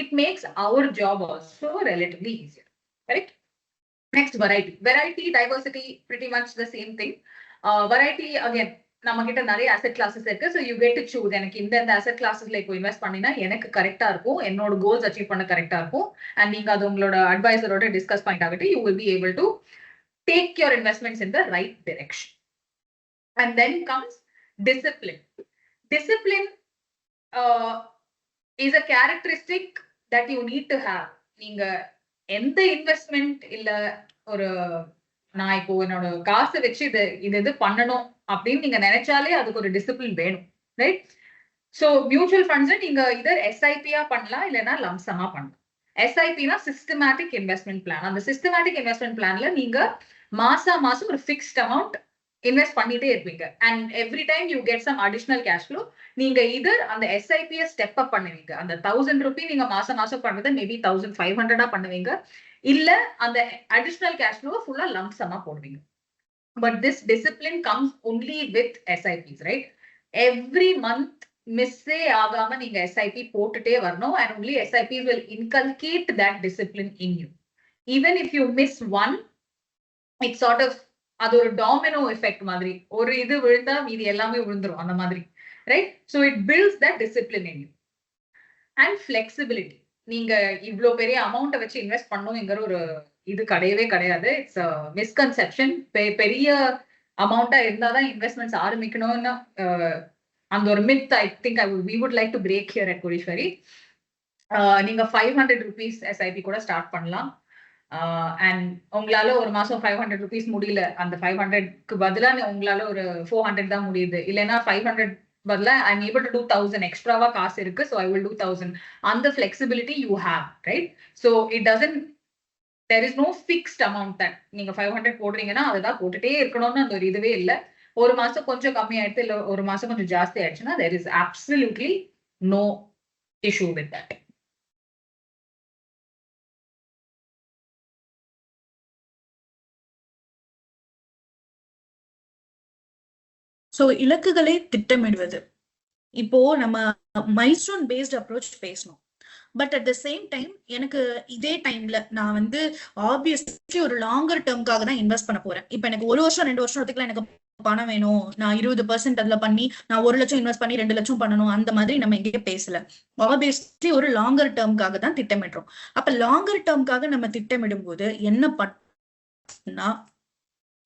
It makes our job also relatively easier, correct? Next, variety, diversity, pretty much the same thing. Variety, again, நம்ம கிட்ட நிறைய asset classes இருக்கு. So you get to choose. எனக்கு இந்த asset classes இப்போ invest பண்ணினா எனக்கு கரெக்டா இருக்கும், என்னோட கோல்ஸ் அச்சீவ் பண்ண கரெக்டா இருக்கும். அண்ட் நீங்க அது உங்களோட அட்வைசரோட டிஸ்கஸ் பண்ணிட்டு ஆகிட்டு you will be able to take your investments in the right direction. And then comes discipline. Discipline is a characteristic that you need to have. நீங்க எந்த இன்வெஸ்ட்மெண்ட் இல்ல ஒரு நான் இப்போ என்னோட காசு வச்சு இது பண்ணணும் அப்படின்னு நீங்க நினைச்சாலே அதுக்கு ஒரு டிசிப்ளின் வேணும், ரைட்? சோ மியூச்சுவல் ஃபண்ட்ஸ் நீங்க இதர் எஸ்ஐபியா பண்ணலாம், இல்லைன்னா லம்சமா பண்ணலாம். எஸ்ஐபினா சிஸ்டமேட்டிக் இன்வெஸ்ட்மெண்ட் பிளான். அந்த சிஸ்டமேட்டிக் இன்வெஸ்ட்மெண்ட் பிளான்ல நீங்க மாசம் ஒரு ஃபிக்ஸ்ட் அமௌண்ட் இன்வெஸ்ட் பண்ணிட்டே இருப்பீங்க. And every time you get some additional cash flow. நீங்க இதர் அந்த எஸ்ஐபியை ஸ்டெப் அப் பண்ணுவீங்க, அந்த 1000 ரூபீஸ் நீங்க மாசம் பண்றதை மேபி 1500 பண்ணுவீங்க, இல்ல அந்த அடிஷனல் கேஷ் ஃப்ளோ ஃபுல்லா லம்சமா போடுவீங்க. But this discipline comes only with SIPs, right? Every month மிஸ்ஸே ஆகாம நீங்க SIP போட்டுட்டே வரணும், and only SIPs will inculcate that discipline in you. Even if you miss one, it's sort of அது ஒரு டாமினோ effect மாதிரி, ஒரு இது விழுந்தா மீதி எல்லாமே விழுந்துரும் அந்த மாதிரி, right? So it builds that discipline in you. And flexibility. நீங்க இவ்ளோ பெரிய அமௌண்ட்டை வச்சு இன்வெஸ்ட் பண்ணணுங்கிற ஒரு இது கிடையவே கிடையாது. It's misconception. பெரிய அமௌண்டா இருந்தாதான் இன்வெஸ்ட்மெண்ட்ஸ் ஆரம்பிக்கணும்னு அந்த ஒரு myth I think we would like to break here at Kodishwari. நீங்க 500 rupees SIP கூட ஸ்டார்ட் பண்ணலாம். அண்ட் உங்களால ஒரு மாசம் 500 rupees முடியல, அந்த 500க்கு பதிலா உங்களால ஒரு 400 தான் முடியுது, இல்லைன்னா 500 பதிலா I'm able to do 1000 எக்ஸ்ட்ராவா காசு இருக்கு, so I will do 1000. அந்த flexibility you have, right? So it doesn't, there is no fixed amount that நீங்க 500 போடுறீங்கன்னா அதுதான் போட்டுட்டே இருக்கணும்னு அந்த ஒரு இதுவே இல்லை. ஒரு மாசம் கொஞ்சம் கம்மி ஆயிடுச்சு, இல்ல ஒரு மாசம் கொஞ்சம் ஜாஸ்தி ஆயிடுச்சுன்னா there is absolutely no issue with that. So இலக்குகளை திட்டமிடுவது. இப்போ நம்ம மைல்ஸ்டோன் பேஸ்ட் அப்ரோச் பேசணும். But at the same time எனக்கு இதே டைம்ல நான் வந்து ஆப்வியஸ்லி ஒரு லாங்கர் டேர்ம்காக தான் இன்வெஸ்ட் பண்ண போறேன். இப்போ எனக்கு 1 வருஷம் 2 வருஷத்துக்குலாம் எனக்கு பணம் வேணும், நான் 20% அதுல பண்ணி நான் 1 லட்சம் இன்வெஸ்ட் பண்ணி 2 லட்சம் பண்ணணும், அந்த மாதிரி நம்ம எங்கேயே பேசல. ஆப்வியஸ்லி ஒரு லாங்கர் டேர்ம்காக தான் திட்டமிடுறோம். அப்ப லாங்கர் டேர்ம்காக நம்ம திட்டமிடும் போது என்ன பண்ணா,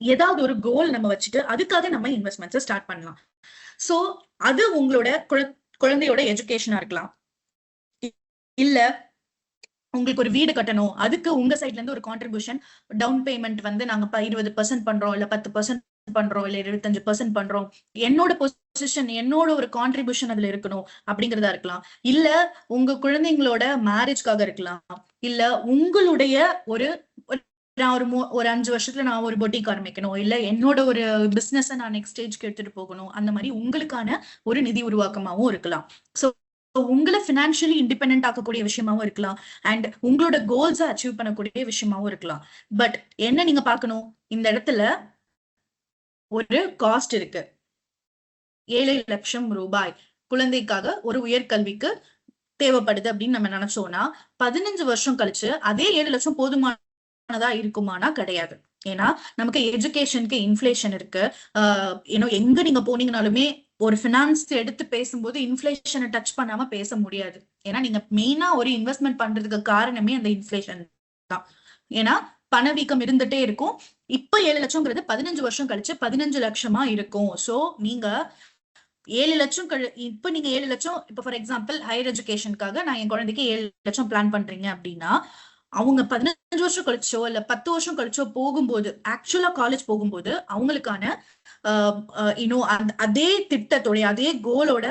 ஏதாவது ஒரு கோல் நம்ம வச்சுட்டு அதுக்காக நம்ம இன்வெஸ்ட்மெண்ட்ஸை ஸ்டார்ட் பண்ணலாம். சோ அது உங்களோட குழந்தையோட எஜுகேஷனா இருக்கலாம், இல்ல உங்களுக்கு ஒரு வீடு கட்டணும், அதுக்கு உங்க சைட்ல இருந்து ஒரு கான்ட்ரிபியூஷன் டவுன் பேமெண்ட் வந்து நாங்க 20% பண்றோம், இல்ல 10% பண்றோம், இல்ல 25% பண்றோம், என்னோட பொசிஷன் என்னோட ஒரு கான்ட்ரிபியூஷன் அதுல இருக்கணும் அப்படிங்கறதா இருக்கலாம். இல்ல உங்க குழந்தைங்களோட மேரேஜ்காக இருக்கலாம், இல்ல உங்களுடைய நான் ஒரு 5 வருஷத்துல நான் ஒரு பொட்டிக் ஆரம்பிக்கணும், இல்ல என்னோட ஒரு பிசினஸ் நான் நெக்ஸ்ட் ஸ்டேஜ்க்கு எடுத்துட்டு போகணும், அந்த மாதிரி உங்களுக்கான ஒரு நிதி உருவாக்கமாவும் இருக்கலாம். சோ உங்களை பினான்சியலி இண்டிபெண்டன்ட் ஆக்கக்கூடிய விஷயமாவும் இருக்கலாம், அண்ட் உங்களோட கோல்ஸை அச்சீவ் பண்ணக்கூடிய விஷயமாவும் இருக்கலாம். பட் என்ன நீங்க பார்க்கணும், இந்த இடத்துல ஒரு காஸ்ட் இருக்கு. 7 லட்சம் ரூபாய் குழந்தைக்காக ஒரு உயர்கல்விக்கு தேவைப்படுது அப்படின்னு நம்ம நினைச்சோம்னா 15 வருஷம் கழிச்சு அதே 7 லட்சம் போதுமானதா இருக்குமானா கிடையாது. ஏன்னா நமக்கு எஜுகேஷனுக்கு இன்ஃபிளேஷன் இருக்கு. எங்க நீங்க போனீங்கனாலுமே ஒரு பினான்ஸ் எடுத்து பேசும்போது இன்ஃபிளேஷனை டச் பண்ணாம பேச முடியாது. ஏன்னா நீங்க மெயினா ஒரு இன்வெஸ்ட்மெண்ட் பண்றதுக்கு காரணமே அந்த இன்ஃபிளேஷன் தான். ஏன்னா பணவீக்கம் இருந்துட்டே இருக்கும். இப்ப 7 லட்சம்ங்கிறது 15 வருஷம் கழிச்சு 15 லட்சமா இருக்கும். சோ நீங்க 7 லட்சம் இப்ப நீங்க 7 லட்சம் இப்ப ஃபார் எக்ஸாம்பிள் ஹையர் எஜுகேஷனுக்காக நான் என் குழந்தைக்கு 7 லட்சம் பிளான் பண்றீங்க அப்படின்னா அவங்க 15 வருஷம் கழிச்சோ இல்ல 10 வருஷம் கழிச்சோ போகும்போது ஆக்சுவலா காலேஜ் போகும்போது அவங்களுக்கான அதே திட்டத்தோட அதே கோலோட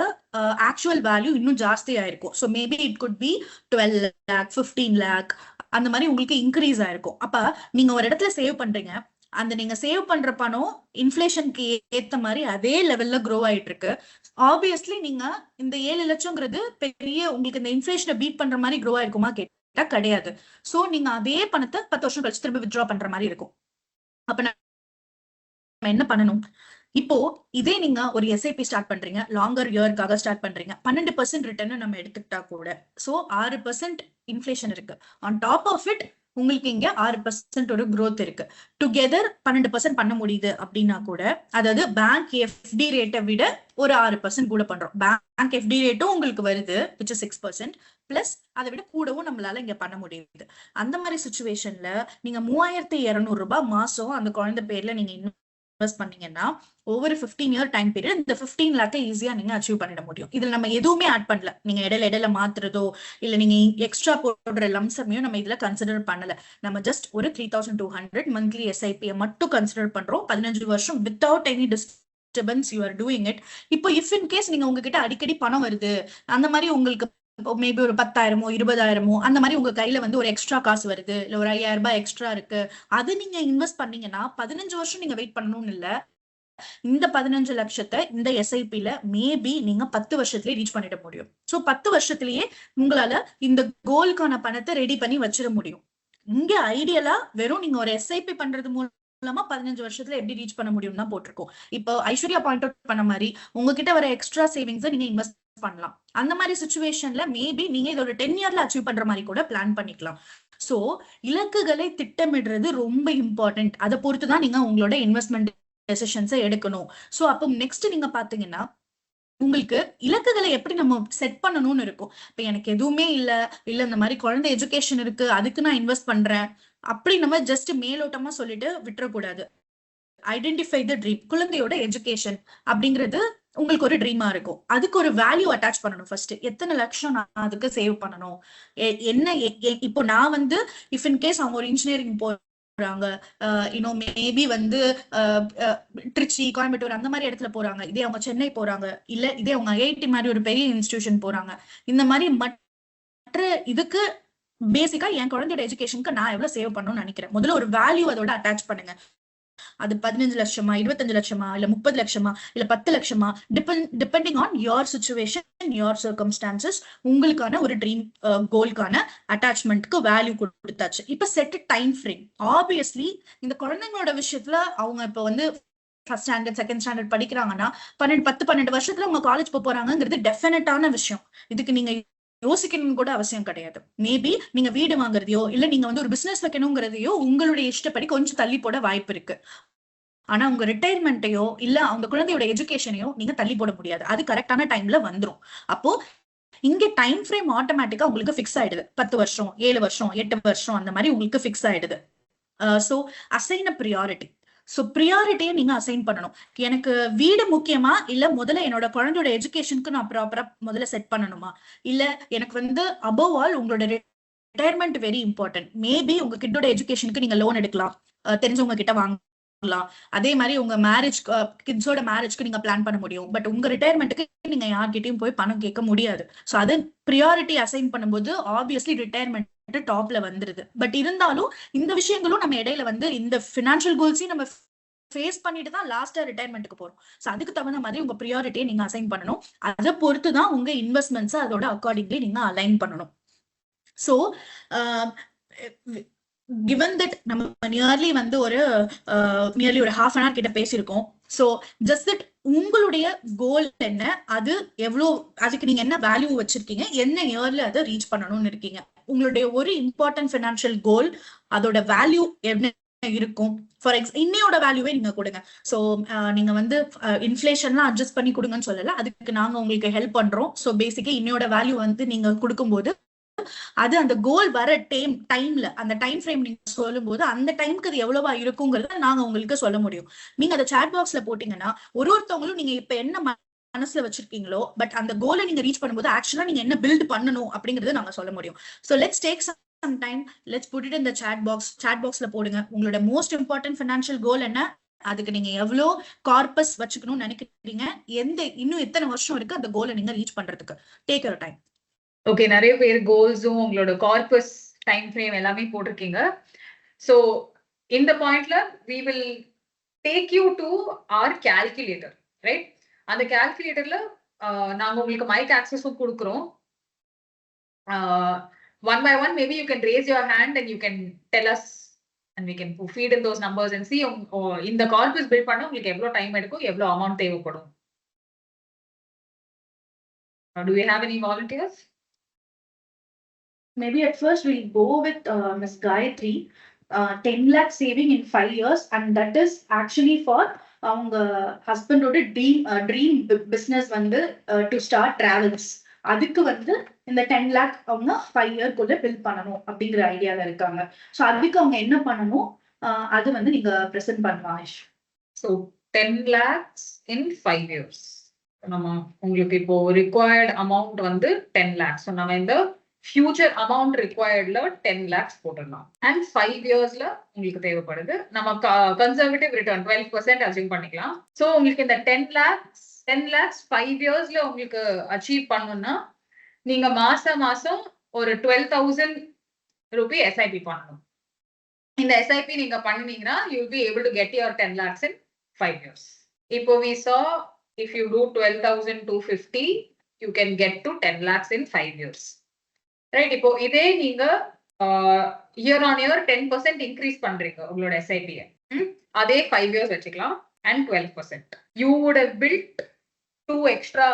ஆக்சுவல் வேல்யூ இன்னும் ஜாஸ்தியா இருக்கும். So maybe it could be 12 lakh 15 lakh அந்த மாதிரி உங்களுக்கு இன்க்ரீஸ் ஆயிருக்கும். அப்ப நீங்க ஒரு இடத்துல சேவ் பண்றீங்க, அந்த நீங்க சேவ் பண்ற பணம் இன்ஃபிளேஷனுக்கு ஏத்த மாதிரி அதே லெவல்ல க்ரோ ஆயிட்டு இருக்கு. ஆப்வியஸ்லி நீங்க இந்த 7 லட்சம்ங்கிறது பெரிய உங்களுக்கு இந்த இன்ஃபிளேஷனை பீட் பண்ற மாதிரி க்ரோ ஆயிருக்குமா கேட்டா கிடையாது. சோ நீங்க அதே பணத்தை 10 வருஷம் கழிச்சு திரும்ப வித்ட்ரா பண்ற மாதிரி இருக்கும். அப்ப நம்ம என்ன பண்ணணும்? இப்போ இதே நீங்க ஒரு எஸ்ஐபி ஸ்டார்ட் பண்றீங்க, லாங்கர் இயர்க்காக ஸ்டார்ட் பண்றீங்க, 12% ரிட்டர்ன் நம்ம எடுத்துக்கிட்டா கூட சோ 6% இன்ஃபிளேஷன் இருக்கு. ஆன் டாப் ஆஃப் இட் உங்களுக்கு இங்க 6% ஒரு growth இருக்கு. டுகெதர் 12% பண்ண முடியுது அப்படின்னா கூட, அதாவது பேங்க் எஃப்டி ரேட்டை விட ஒரு 6% கூட பண்றோம். பேங்க் எஃப்டி ரேட்டும் உங்களுக்கு வருது which is 6%, பிளஸ் அதை விட கூடவும் நம்மளால இங்க பண்ண முடியுது. அந்த மாதிரி சுச்சுவேஷன்ல நீங்க 3200 ரூபாய் மாசம் அந்த குழந்தை பேர்ல நீங்க இன்வெஸ்ட் பண்ணீங்கன்னா ஒவ்வொரு 15 இயர் டைம் பீரியட் இந்த 15 லேக்கை ஈஸியா நீங்க அச்சீவ் பண்ணிட முடியும். இதுல நம்ம எதுவுமே ஆட் பண்ணல. நீங்க இடையில மாத்துறதோ இல்ல நீங்க எக்ஸ்ட்ரா போடுற லம்சமையும் நம்ம இதுல கன்சிடர் பண்ணல. நம்ம ஜஸ்ட் ஒரு 3200 மந்த்லி எஸ்ஐபியை மட்டும் கன்சிடர் பண்றோம். 15 வருஷம் without any disturbance you are doing it. இப்போ இஃப் இன் கேஸ் நீங்க உங்ககிட்ட அடிக்கடி பணம் வருது, அந்த மாதிரி உங்களுக்கு மேபி ஒரு 10,000 20,000 அந்த மாதிரி உங்க கையில வந்து ஒரு எக்ஸ்ட்ரா காசு வருது, இல்ல ஒரு 5,000 ரூபாய் எக்ஸ்ட்ரா இருக்கு, அது நீங்க இன்வெஸ்ட் பண்ணீங்கன்னா 15 வருஷம் நீங்க வெயிட் பண்ணணும்னு இல்ல. இந்த 15 லட்சத்தை இந்த எஸ்ஐபில மேபி நீங்க 10 வருஷத்துலயே ரீச் பண்ணிட முடியும். சோ 10 வருஷத்திலேயே உங்களால இந்த கோலுக்கான பணத்தை ரெடி பண்ணி வச்சிட முடியும். இங்க ஐடியலா வெறும் நீங்க ஒரு எஸ்ஐபி பண்றது மூலமா 15 வருஷத்துல எப்படி ரீச் பண்ண முடியும் தான் போட்டிருக்கோம். இப்போ ஐஸ்வர்யா பாயிண்ட் அவுட் பண்ண மாதிரி உங்ககிட்ட வர எக்ஸ்ட்ரா சேவிங்ஸ் நீங்க இன்வெஸ்ட் பண்ணலாம். அந்த மாதிரி சுச்சுவேஷன்ல மேபி நீங்க இதோட 10 இயர்ல அச்சீவ் பண்ற மாதிரி கூட பிளான் பண்ணிக்கலாம். சோ இலக்குகளை திட்டமிடுறது ரொம்ப இம்பார்ட்டன்ட். அதை பொறுத்துதான் நீங்க உங்களோட இன்வெஸ்ட்மெண்ட் டெசிஷன்ஸை எடுக்கணும். சோ அப்போ நெக்ஸ்ட் நீங்க பாத்தீங்கன்னா உங்களுக்கு இலக்குகளை எப்படி நம்ம செட் பண்ணணும்னு இருக்கும். இப்ப எனக்கு எதுவுமே இல்ல இந்த மாதிரி குழந்தை எஜுகேஷன் இருக்கு அதுக்கு நான் இன்வெஸ்ட் பண்றேன் அப்படி நம்ம ஜஸ்ட் மேலோட்டமா சொல்லிட்டு விட்டுறக்கூடாது. Identify the dream. குழந்தையோட எஜுகேஷன் அப்படிங்கிறது உங்களுக்கு ஒரு ட்ரீமா இருக்கும். அதுக்கு ஒரு வேல்யூ அட்டாச் பண்ணணும். ஃபர்ஸ்ட் எத்தனை லட்சம் நான் அதுக்கு சேவ் பண்ணணும், என்ன இப்போ நான் வந்து இஃப் இன் கேஸ் அவங்க ஒரு இன்ஜினியரிங் போறாங்க, மேபி வந்து திருச்சி கோயம்புத்தூர் அந்த மாதிரி இடத்துல போறாங்க, இதே அவங்க சென்னை போறாங்க, இல்ல இதே அவங்க ஐஐடி மாதிரி ஒரு பெரிய இன்ஸ்டிடியூஷன் போறாங்க, இந்த மாதிரி மற்ற இதுக்கு பேசிக்கா என் குழந்தையோட எஜுகேஷனுக்கு நான் எவ்வளவு சேவ் பண்ணணும்னு நினைக்கிறேன். முதல்ல ஒரு வேல்யூ அதோட அட்டாச் பண்ணுங்க. அது 15 லட்சமா 25 லட்சமா இல்ல 30 லட்சமா இல்ல 10 லட்சமா depending on your situation your circumstances உங்களுக்கான ஒரு ட்ரீம் கோல்கான அட்டாச்மெண்ட்க்கு வேல்யூ கொடுத்தாச்சு. இப்ப செட் டைம் ஃப்ரேம். ஆப்வியஸ்லி இந்த குழந்தைங்களோட விஷயத்துல அவங்க இப்ப வந்து ஃபர்ஸ்ட் ஸ்டாண்டர்ட் செகண்ட் ஸ்டாண்டர்ட் படிக்கிறாங்கன்னா 10-12 வருஷத்துல அவங்க காலேஜ் போறாங்கிறது டெஃபினட்டான விஷயம். இதுக்கு நீங்க யோசிக்கணும் கூட அவசியம் கிடையாது. மேபி நீங்க வீடு வாங்குறதையோ இல்ல நீங்க வந்து ஒரு பிசினஸ் வைக்கணுங்கிறதையோ உங்களுடைய இஷ்டப்படி கொஞ்சம் தள்ளி போட வாய்ப்பு இருக்கு. ஆனா உங்க ரிட்டையர்மெண்ட்டையோ இல்ல அவங்க குழந்தையோட எஜுகேஷனையோ நீங்க தள்ளி போட முடியாது. அது கரெக்டான டைம்ல வந்துரும். அப்போ இங்க டைம் ஃப்ரேம் ஆட்டோமேட்டிக்கா உங்களுக்கு பிக்ஸ் ஆயிடுது. 10 வருஷம் 7 வருஷம் 8 வருஷம் அந்த மாதிரி உங்களுக்கு பிக்ஸ் ஆயிடுது. சோ அசைன் அ ப்ரியாரிட்டி. சோ ப்ரியாரிட்டியை நீங்க அசைன் பண்ணணும். எனக்கு வீடு முக்கியமா இல்ல முதல்ல என்னோட குழந்தையோட எஜுகேஷனுக்கு நான் ப்ராப்பரா முதல்ல செட் பண்ணணுமா, இல்ல எனக்கு வந்து அபவ் ஆல் உங்களோட ரிட்டையர்மெண்ட் வெரி இம்பார்ட்டன்ட். மேபி உங்க கிட்டோட எஜுகேஷனுக்கு நீங்க லோன் எடுக்கலாம், தெரிஞ்சவங்க கிட்ட வாங்கலாம். அதே மாதிரி உங்க மேரேஜ் கிட்ஸோட மேரேஜ்க்கு நீங்க பிளான் பண்ண முடியும். பட் உங்க ரிட்டையர்மெண்ட்டுக்கு நீங்க யார்கிட்டயும் போய் பணம் கேட்க முடியாது. சோ அது ப்ரியாரிட்டி அசைன் பண்ணும்போது ஆப்வியஸ்லி ரிட்டையர்மெண்ட் டாப்ல வந்துருது. பட் இருந்தாலும் இந்த விஷயங்களும் நம்ம இடையில வந்து இந்த பினான்சியல் கோல்ஸையும் நம்ம ஃபேஸ் பண்ணிட்டு தான் லாஸ்டா ரிட்டையர்மெண்ட்டுக்கு போறோம். சோ அதுக்கு தகுந்த மாதிரி உங்க ப்ரியாரிட்டியை நீங்க அசைன் பண்ணணும். அதை பொறுத்து தான் உங்க இன்வெஸ்ட்மெண்ட்ஸ் அதோட அக்கார்டிங்லி நீங்க அலைன் பண்ணணும். சோ given that நம்ம நியர்லி வந்து ஒரு நியர்லி ஒரு half an hour கிட்ட பேசியிருக்கோம். சோ ஜஸ்ட் தட் உங்களுடைய கோல் என்ன, அது எவ்வளவு, அதுக்கு நீங்க என்ன வேல்யூ வச்சிருக்கீங்க, என்ன இயர்ல அதை ரீச் பண்ணணும்னு இருக்கீங்க. உங்களுடைய ஒரு இம்பார்ட்டன்ட் ஃபினான்ஷியல் கோல், அதோட வேல்யூ என்ன இருக்கும். ஃபார் இன்னையோட வேல்யூவே நீங்க கொடுங்க. சோ நீங்க வந்து இன்ஃபிளேஷன்லாம் அட்ஜஸ்ட் பண்ணி கொடுங்கன்னு சொல்லல, அதுக்கு நாங்க உங்களுக்கு ஹெல்ப் பண்றோம். சோ பேசிக்கா இன்னையோட வேல்யூ வந்து நீங்க கொடுக்கும்போது அது அந்த கோல் வர டைம்ல, அந்த டைம் ஃப்ரேம் நீங்க சொல்லும் போது அந்த டைம்க்கு அது எவ்வளவா இருக்குங்கிறத நாங்க உங்களுக்கு சொல்ல முடியும். நீங்க அதை சாட் பாக்ஸ்ல போட்டீங்கன்னா ஒருத்தவங்களும் நீங்க இப்ப என்ன மனசுல வச்சிருக்கீங்களோ, பட் அந்த கோலை நீங்க ரீச் பண்ணும்போது ஆக்சுவலா நீங்க என்ன பில்ட் பண்ணணும் அப்படிங்கறத நாங்க சொல்ல முடியும். So let's take some time, let's put it in the chat பாக்ஸ்ல போடுங்க. உங்களோட மோஸ்ட் இம்பார்ட்டன்ட் ஃபினான்ஷியல் கோல் என்ன, அதுக்கு நீங்க எவ்வளவு கார்பஸ் வச்சுக்கணும்னு நினைக்கிறீங்க, இன்னும் எத்தனை வருஷம் இருக்கு அந்த கோலை நீங்க ரீச் பண்றதுக்கு. Take your time. ஓகே, நிறைய பேர் கோல்ஸும் உங்களோட கார்பஸ் டைம் ஃப்ரேம் எல்லாமே போட்டிருக்கீங்க. ஸோ இந்த பாயிண்ட்ல we will take you to our calculator, right? அந்த கால்குலேட்டர்ல நாங்க உங்களுக்கு மைக் ஆக்சஸும் கொடுக்குறோம். One by one, maybe you can raise your hand and you can tell us and we can feed in those numbers and see இந்த corpus build பண்ண உங்களுக்கு எவ்வளவு time எடுக்கும், எவ்வளவு அமௌண்ட் தேவைப்படும். Do we have any volunteers? Maybe at first we'll go with Ms. Gayatri, 10 lakh saving in 5 years, and that is actually for அவங்க ஹஸ்பண்டோட dream business வந்து டு ஸ்டார்ட் டிராவல்ஸ். அதுக்கு வந்து இந்த 10 lakh அவங்க 5 இயர்க்குள்ள பில்ட் பண்ணணும் அப்படிங்கிற ஐடியால இருக்காங்க. ஸோ அதுக்கு அவங்க என்ன பண்ணணும், அது வந்து நீங்க பிரசன்ட் பண்ணலாம். So 10 lakhs in 5 years. நம்ம உங்களுக்கு இப்போ ரிக்வயர்ட் அமௌண்ட் வந்து 10 lakhs. ஸோ நம்ம இந்த ஃபியூச்சர் அமௌண்ட் ரிக்வயர்ட்ல 10 lakhs போட்டுடலாம். அண்ட் 5 இயர்ஸ்ல உங்களுக்கு தேவைப்படுது. நம்ம கன்சர்வேட்டிவ் ரிட்டர்ன் 12% அச்சீவ் பண்ணிக்கலாம். ஸோ உங்களுக்கு இந்த 10 lakhs 5 இயர்ஸ்ல உங்களுக்கு அச்சீவ் பண்ணணும்னா நீங்க மாசம் ஒரு 12,000 ரூபி SIP பண்ணணும். இந்த SIP நீங்க பண்ணீங்கன்னா you will be able to get your 10 lakhs in 5 years. இப்போ we saw if you do 12,250 you can get to 10 lakhs in 5 years. Right? இப்போ இதே நீங்க இயர் ஆன் இயர் 10% இன்க்ரீஸ் பண்றீங்க உங்களோட SIP, அதே 5 இயர்ஸ் வச்சுக்கலாம். And 12% you would have build 2 extra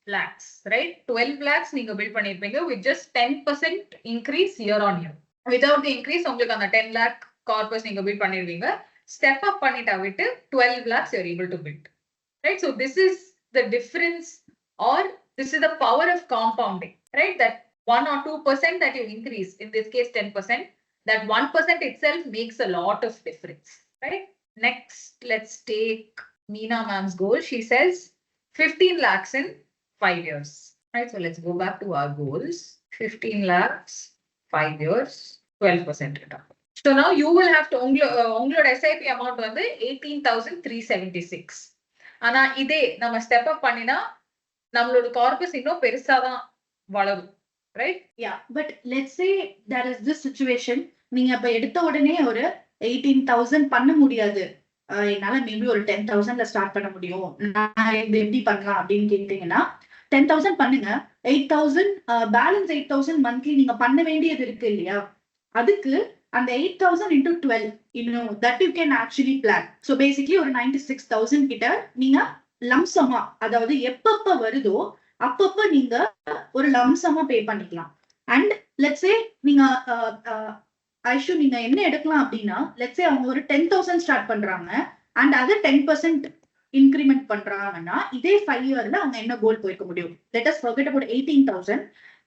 lakhs, ரைட்? 12 lakhs நீங்க பில்ட் பண்ணிருப்பீங்க with just 10% increase year on year. Without the increase உங்களுக்கு அந்த 10 lakh கார்பஸ் நீங்க பில்ட் பண்ணிருவீங்க. ஸ்டெப் அப் பண்ணிட்டா விட்டு 12 lakhs you are able to build, right? So this is the difference, or this is the power of compounding, right? That 1 or 2% that you increase, in this case 10%, that 1% itself makes a lot of difference, right? Next, let's take Meena ma'am's goal. She says 15 lakhs in 5 years, right? So let's go back to our goals. 15 lakhs, 5 years, 12% return. So now you will have to, உங்களோட SIP amount வந்து 18,376. ஆனா இதே நம்ம step up பண்ணினா நம்மளோட corpus இன்னும் பெருசாதான் வளரும். Right? Yeah, but let's say there is this situation. நீங்க அப்ப எடுத்த உடனே ஒரு 18,000 பண்ண முடியாது, என்னால மேபி ஒரு 10,000ல ஸ்டார்ட் பண்ண முடியும், நான் இது எப்படி பண்ணலாம் அப்படின்னு கேட்டீங்கன்னா 10,000 பண்ணுங்க. 8,000 பேலன்ஸ் 8,000 மந்த்லி நீங்க பண்ண வேண்டியது இருக்கு இல்லையா, அதுக்கு அந்த 8,000 into 12 that you can actually plan. So basically ஒரு 96,000 கிட்ட நீங்க லம்சமா, அதாவது எப்பப்ப வருதோ அப்பப்ப நீங்க ஒரு லம்சமா பே பண்ணிக்கலாம். அண்ட் லெட்ஸ் சே நீங்க ஐஷு நீங்க என்ன எடுக்கலாம் அப்படின்னா, லெட்ஸ் சே அவங்க ஒரு 10,000 ஸ்டார்ட் பண்றாங்க அண்ட் அது 10% இன்க்ரிமெண்ட் பண்றாங்கன்னா இதே 5 இயர்ல அவங்க என்ன கோல் போயிருக்க முடியும். Let us forget about 18,000.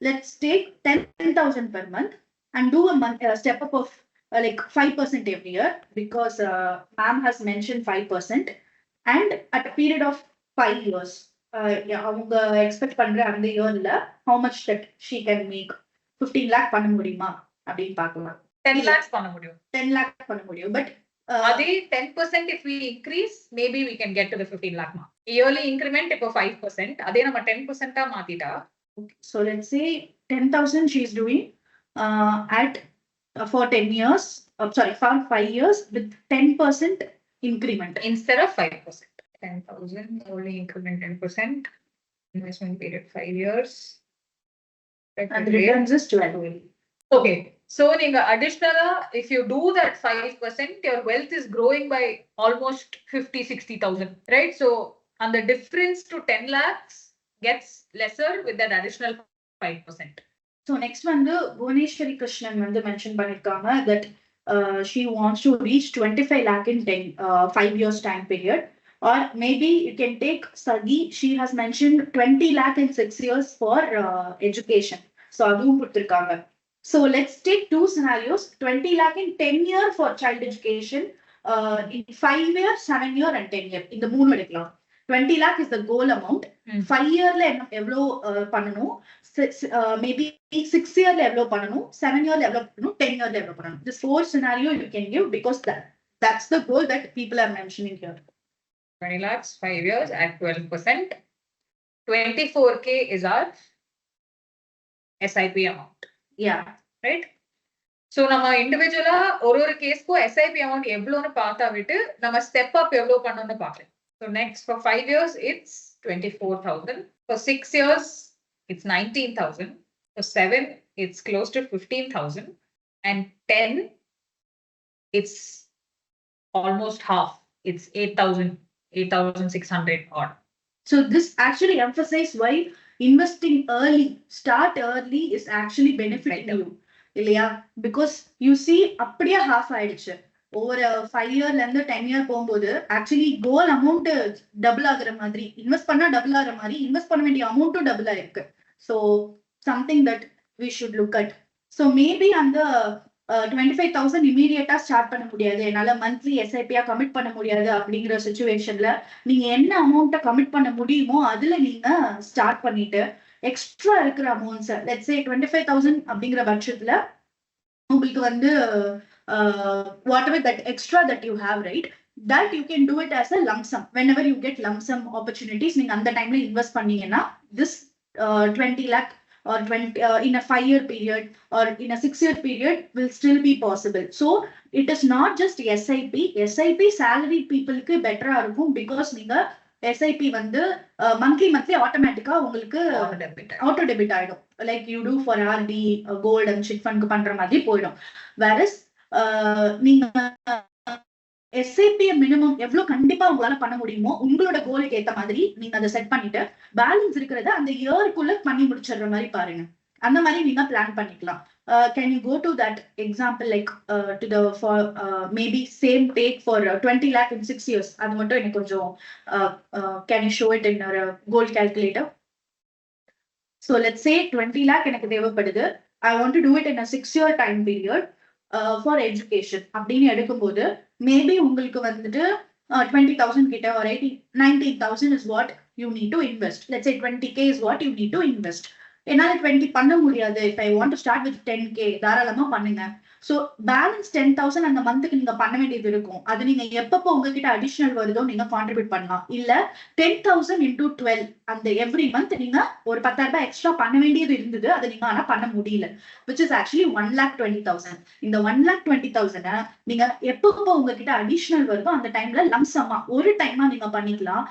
Let's take 10,000 per month and do a step up of like 5% every year, because ma'am has mentioned 5%, and at a period of 5 years அவங்க எக்ஸ்பெக்ட் பண்ற அந்த இயர்ல how much that she can make. 15 lakh பண்ண முடியுமா அப்படின்னு பார்க்கலாம். 10 lakhs பண்ண முடியும். 10 lakh பண்ண முடியும். பட் அதே 10% if we increase, maybe we can get to the 15 lakh mark. Yearly increment இப்போ 5%, அதே நம்ம 10% மாத்திட்டா. So let's say 10,000 she is doing at for 10 years, sorry, for 5 years with 10% increment instead of 5%. 10,000 only increment 10%, investment period 5 years, and the returns is 12. Okay, so நீங்க additional if you do that 5%, your wealth is growing by almost 50,000-60,000, right? So and the difference to 10 lakhs gets lesser with that additional 5%. So next வந்து புவனேஸ்வரி கிருஷ்ணன் வந்து mention பண்ணிருக்காங்க that she wants to reach 25 lakh in 5 years time period, or maybe you can take Sagi, she has mentioned 20 lakh in 6 years for education. So அதுவும் கொடுத்திருக்காங்க. So let's take two scenarios, 20 lakh in 10 year for child education, in 5 year, 7 year and 10 year. இந்த மூணு எடுக்கலாம். 20 lakh is the goal amount. 5 yearல எவ்வளோ பண்ணணும், maybe 6 yearல எவ்வளோ பண்ணணும், 7 yearல எவ்வளோ பண்ணணும், 10 yearல எவ்வளோ பண்ணணும். This 4 scenario you can give because that's the goal that people are mentioning here. 20 lakhs, 5 years at 12%. 24K is our SIP amount. Yeah. Right? So நம்ம இண்டிவிஜுவலா ஒரு கேஸ்க்கு SIP amount எவ்வளோன்னு பார்த்தா விட்டு நம்ம ஸ்டெப் அப் எவ்வளோ பண்ணணும்னு பார்க்கலாம். So next for 5 years it's 24,000. For 6 years it's 19,000. For 7 it's close to 15,000, and 10 it's almost half. It's 8,600 odd. So this actually emphasizes why investing early, start early is actually benefiting you. இல்லையா? Because you see அப்படியே half ஆயிடுச்சு. over 5 yearல இருந்து 10 year போகும்போது actually goal amount double ஆகுற மாதிரி, invest பண்ணா double ஆகுற மாதிரி, இன்வெஸ்ட் பண்ண வேண்டிய அமௌண்ட்டும் டபுள் ஆயிருக்கு. So something that we should look at. So maybe அந்த 25,000 இமீடியட்டா ஸ்டார்ட் பண்ண முடியாது, என்னால மந்த்லி எஸ்ஐபியா கமிட் பண்ண முடியாது அப்படிங்கிற சுச்சுவேஷன்ல நீங்க என்ன அமௌண்ட்டை கமிட் பண்ண முடியுமோ அதுல நீங்க ஸ்டார்ட் பண்ணிட்டு எக்ஸ்ட்ரா இருக்கிற அமௌண்ட்ஸ், லெட்ஸ் சே 25,000 அப்படிங்கிற பட்சத்துல உங்களுக்கு வந்து whatever that extra that you have, right, that you can do it as a lump sum. Whenever you get lump sum opportunities, நீங்க அந்த டைம்ல இன்வெஸ்ட் பண்ணீங்கன்னா this 20 lakh or 20 in a 5 year period or in a 6 year period will still be possible. So it is not just SIP salary people க்கு பெட்டரா இருக்கும் because நீங்க SIP வந்து monthly automatically உங்களுக்கு auto debit ஆயிடும், like you do for RD gold and chit fund பண்ற மாதிரி போயிடும். Whereas நீங்க SIP மினிமம் எவ்வளவு கண்டிப்பா உங்களால பண்ண முடியுமோ உங்களோட கோலுக்கு ஏத்த மாதிரி நீங்க அதை செட் பண்ணிட்டு பேலன்ஸ் இருக்கிறத அந்த இயர்க்குள்ள பண்ணி முடிச்சிடுற மாதிரி பாருங்க. அந்த மாதிரி நீங்க பிளான் பண்ணிக்கலாம். Can you go to that example, like to the for maybe same take for 20 lakh in 6 years? அது மட்டும் எனக்கு கொஞ்சம் can you show it in a goal calculator? So let's say 20 lakh எனக்கு தேவைப்படுது, I want to do it in a 6 year time period for education அப்படின்னு எடுக்கும்போது maybe உங்களுக்கு வந்துட்டு 20,000 கிட்ட or 19,000 is what you need to invest. Let's say 20K is what you need to invest. என்னால 20 பண்ண முடியாது, if I want to start with 10K தாராளமா பண்ணுங்க. So balance 10,000 அந்த மந்த்துக்கு நீங்க பண்ண வேண்டியது இருக்கும். அது நீங்க எப்பப்போ உங்ககிட்ட அடிஷனல் வருதோ நீங்க கான்ட்ரிபியூட் பண்ணலாம். இல்ல 10,000 into 12 அந்த எவ்ரி மந்த் நீங்க ஒரு 10,000 எக்ஸ்ட்ரா பண்ண வேண்டியது இருந்தது, அதை நீங்க ஆனா பண்ண முடியல, which is actually 1,20,000. இந்த 1,20,000 நீங்க எப்பப்போ உங்ககிட்ட அடிஷனல் வருதோ அந்த டைம்ல லம்சமா ஒரு டைமா நீங்க பண்ணிக்கலாம்.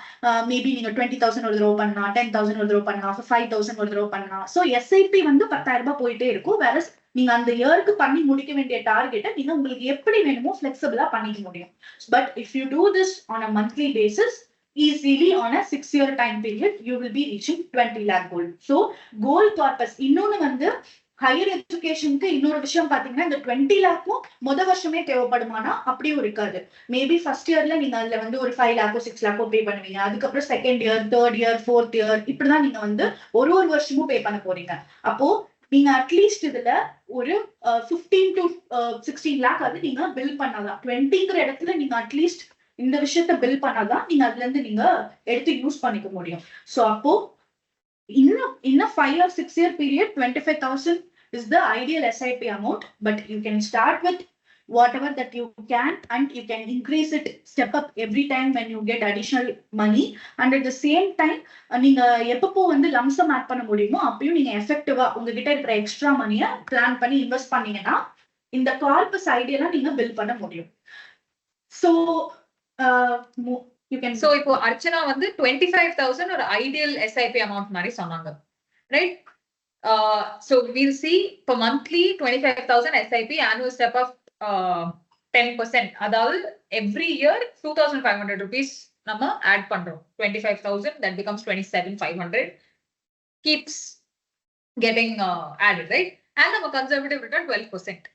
மேபி நீங்க 20,000 ஒரு தடவை பண்ணலாம், 10,000 ஒரு தடவை பண்ணலாம், 5,000 ஒரு தடவை பண்ணலாம். So SIP வந்து 10,000 போயிட்டே இருக்கும். வேற நீங்க அந்த இயருக்கு பண்ணி முடிக்க வேண்டிய டார்கெட்டை நீங்க உங்களுக்கு எப்படி வேணுமோ ஃபிளெக்சிபிளா பண்ணிக்க முடியும். But if you do this on a monthly basis easily on a 6 year time period you will be reaching 20 lakh goal. So goal purpose இன்னொன்னு வந்து ஹையர் எஜுகேஷனுக்கு இன்னொரு விஷயம் பாத்தீங்கன்னா இந்த 20 லேக்கும் முத வருஷமே தேவைப்படுமானா அப்படியும் இருக்காது. மேபி ஃபர்ஸ்ட் இயர்ல நீங்க அதுல வந்து ஒரு 5 லேக்கோ 6 லேக்கோ பே பண்ணுவீங்க, அதுக்கப்புறம் second year, third year, fourth year இப்படிதான் நீங்க வந்து ஒரு வருஷமும் பே பண்ண போறீங்க. அப்போ நீங்க அட்லீஸ்ட் இதுல ஒரு 15 to 16 lakh அது நீங்க பில் பண்ணாதான், 20ங்கிற இடத்துல நீங்க அட்லீஸ்ட் இந்த விஷயத்த பில் பண்ணாதான் நீங்க அதுல இருந்து நீங்க எடுத்து யூஸ் பண்ணிக்க முடியும். சோ அப்போ in a 5 or 6 year period 25,000 is the ideal SIP amount, but you can start with whatever that you can and you can increase it, step up every time when you get additional money, and at the same time நீங்க எப்பப்போ வந்து lump sum add பண்ண முடியுமோ அப்பயும் நீங்க எஃபெக்டிவா உங்ககிட்ட இருக்கிற extra மணியை பிளான் பண்ணி இன்வெஸ்ட் பண்ணீங்கன்னா இந்த கார்பஸ் ஐடியெல்லாம் நீங்க பில்ட் பண்ண முடியும். So you can. So இப்போ அர்ச்சனா வந்து 25,000 ஒரு ஐடியல் SIP அமௌண்ட் மாதிரி சொன்னாங்க, right? So we'll see per monthly 25,000 SIP, annual step of 10%. அதாவது every year 2,500 rupees நம்ம add பண்றோம் 25,000 that becomes 27,500 keeps getting added, right? And நம்ம conservative return 12%.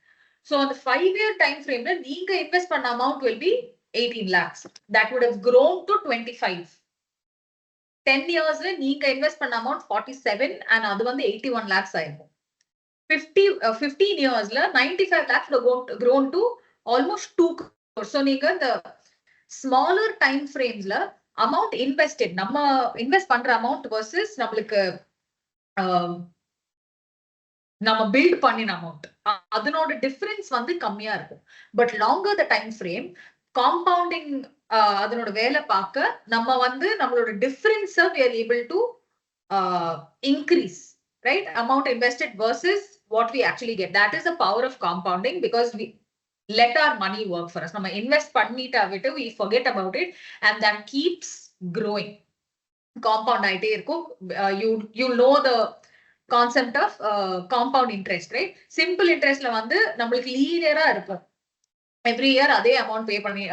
So on the 5-year time frame நீங்க invest பண்ண amount will be 18 lakhs. That would have grown to 25. 10 years நீங்க invest பண்ண amount 47 and அது வந்து 81 lakhs ஆயிருக்கும். 15 years 95 lakhs grown to almost 2 crores. So நீங்க the smaller time frames amount invested நம்ம invest பண்ற amount versus நம்மளுக்கு நம்ம பில்ட் பண்ணின அமௌண்ட் அதனோட டிஃபரன்ஸ் வந்து கம்மியா இருக்கும். But longer the time frame compounding அதனோட வேலை பார்க்க நம்ம வந்து நம்மளோட difference we are able to increase, right? Amount invested versus what we actually get. That is the power of compounding because we let our money work for us. நம்ம invest பண்ணிட்டா விட்டு we forget about it and that keeps growing. Compound ஆயிட்டே இருக்கும். You know the concept of compound interest, right? Simple interestல வந்து நம்மளுக்கு லீனியரா இருக்கும். Every year அதே amount pay பண்ணி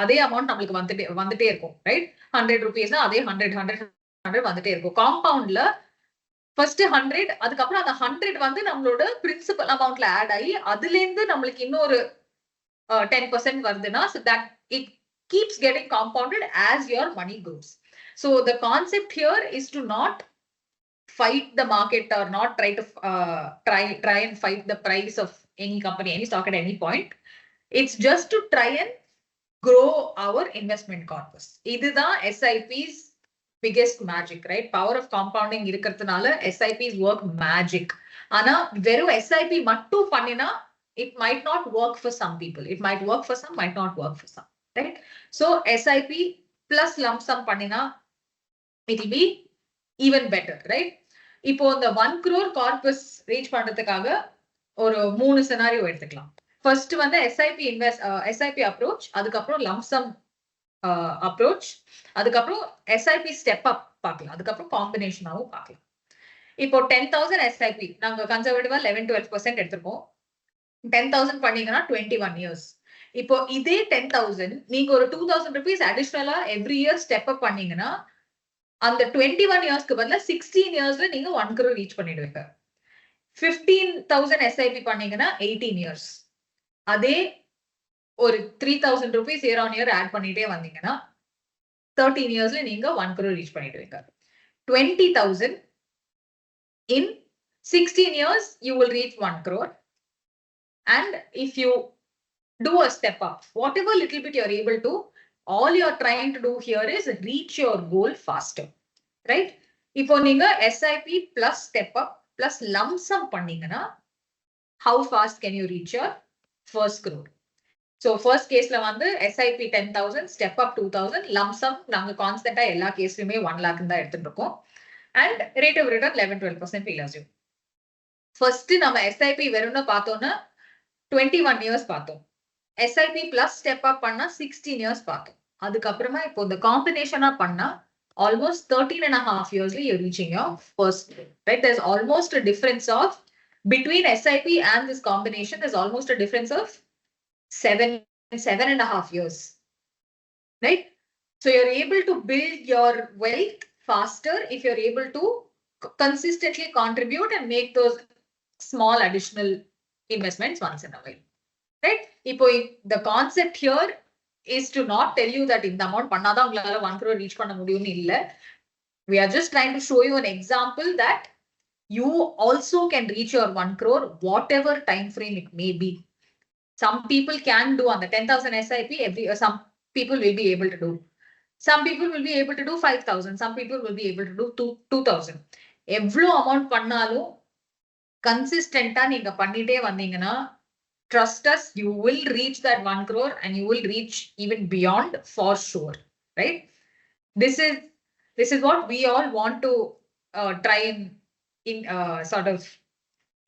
அதே amount நம்மளுக்கு வந்துட்டே இருக்கும், right? 100 rupeesனா அதே 100 வந்துட்டே இருக்கும். Compoundல first 100 அதுக்கப்புறம் அந்த 100 வந்து நம்மளோட பிரின்சிபல் அமௌண்ட்ல ஆட் ஆகி அதுல இருந்து நம்மளுக்கு இன்னொரு 10% வருதுன்னா so that it keeps getting compounded as your money grows. So the concept here is to not fight the market or not try to try and fight the price of any company, any stock at any point. It's just to try and grow our investment corpus. இதுதான் SIP's biggest magic, right? Power of compounding இருக்கிறதுனால SIP's work magic. ஆனா வெறும் SIP மட்டும் பண்ணினா it might not work for some people. It might work for some, might not work for some, right? So SIP plus lump sum பண்ணினா it will be even better, right? இப்போ இந்த 1 crore corpus reach பண்றதுக்காக ஒரு 3 scenario எடுத்துக்கலாம். First வந்து SIP approach, அதுக்கப்புறம் lump sum approach, அதுக்கப்புறம் SIP step up பார்க்கலாம், அதுக்கப்புறம் combination ஆவும் பார்க்கலாம். இப்போ 10,000 SIP நாங்க கன்சர்வேட்டிவா 11-12% எடுத்துப்போம். 10,000 பண்ணீங்கன்னா 21 years. இப்போ இதே 10,000 நீங்க ஒரு 2,000 rupees additional every year step up பண்ணீங்கன்னா அந்த 21 yearsக்கு பதிலா 16 yearsல நீங்க 1 crore reach பண்ணிடுவீங்க. 15,000 SIP பண்ணீங்கன்னா 18 years. அதே ஒரு 3,000 rupees year on year add பண்ணிட்டே வந்தீங்கன்னா 13 yearsல நீங்க 1 crore reach பண்ணிடுவீங்க. 20,000 in 16 years you will reach 1 crore. And if you do a step up, whatever little bit you're able to, all you're trying to do here is reach your goal faster, right? இப்போ நீங்க SIP plus step up plus lump sum பண்ணீங்கன்னா how fast can you reach your first crore? So first caseல வந்து SIP 10,000, step up 2,000, lump sum நாங்க கான்ஸ்டன்டா எல்லா கேஸ்லயுமே 1 lakh தான் எடுத்துட்டு இருக்கோம். And rate of return 11-12% we'll assume. First நம்ம SIP வெறும்னா பார்த்தோம்னா 21 years பார்த்தோம். SIP plus step up பண்ணா 16 years பார்த்தோம். அதுக்கப்புறமா இப்போ இந்த காம்பினேஷனா பண்ணா almost 13.5 yearsly you're reaching your first, right? There's almost a difference of between SIP and this combination, there's almost a difference of 7.5 years, right? So you're able to build your wealth faster if you're able to consistently contribute and make those small additional investments once in a while, right? இப்போ the concept here is to not tell you that இந்த amount பண்ணாதான் உங்களால 1 crore reach பண்ண முடியும்னு இல்ல. We are just trying to show you an example that you also can reach your 1 crore whatever time frame it may be. Some people can do on the 10,000 SIP, some people will be able to do. Some people will be able to do 5,000. Some people will be able to do 2,000. எவ்வளோ amount பண்ணாலும் கன்சிஸ்டன்டா நீங்க பண்ணிட்டே வந்தீங்கன்னா trust us, you will reach that 1 crore and you will reach even beyond for sure, right? This is what we all want to try and sort of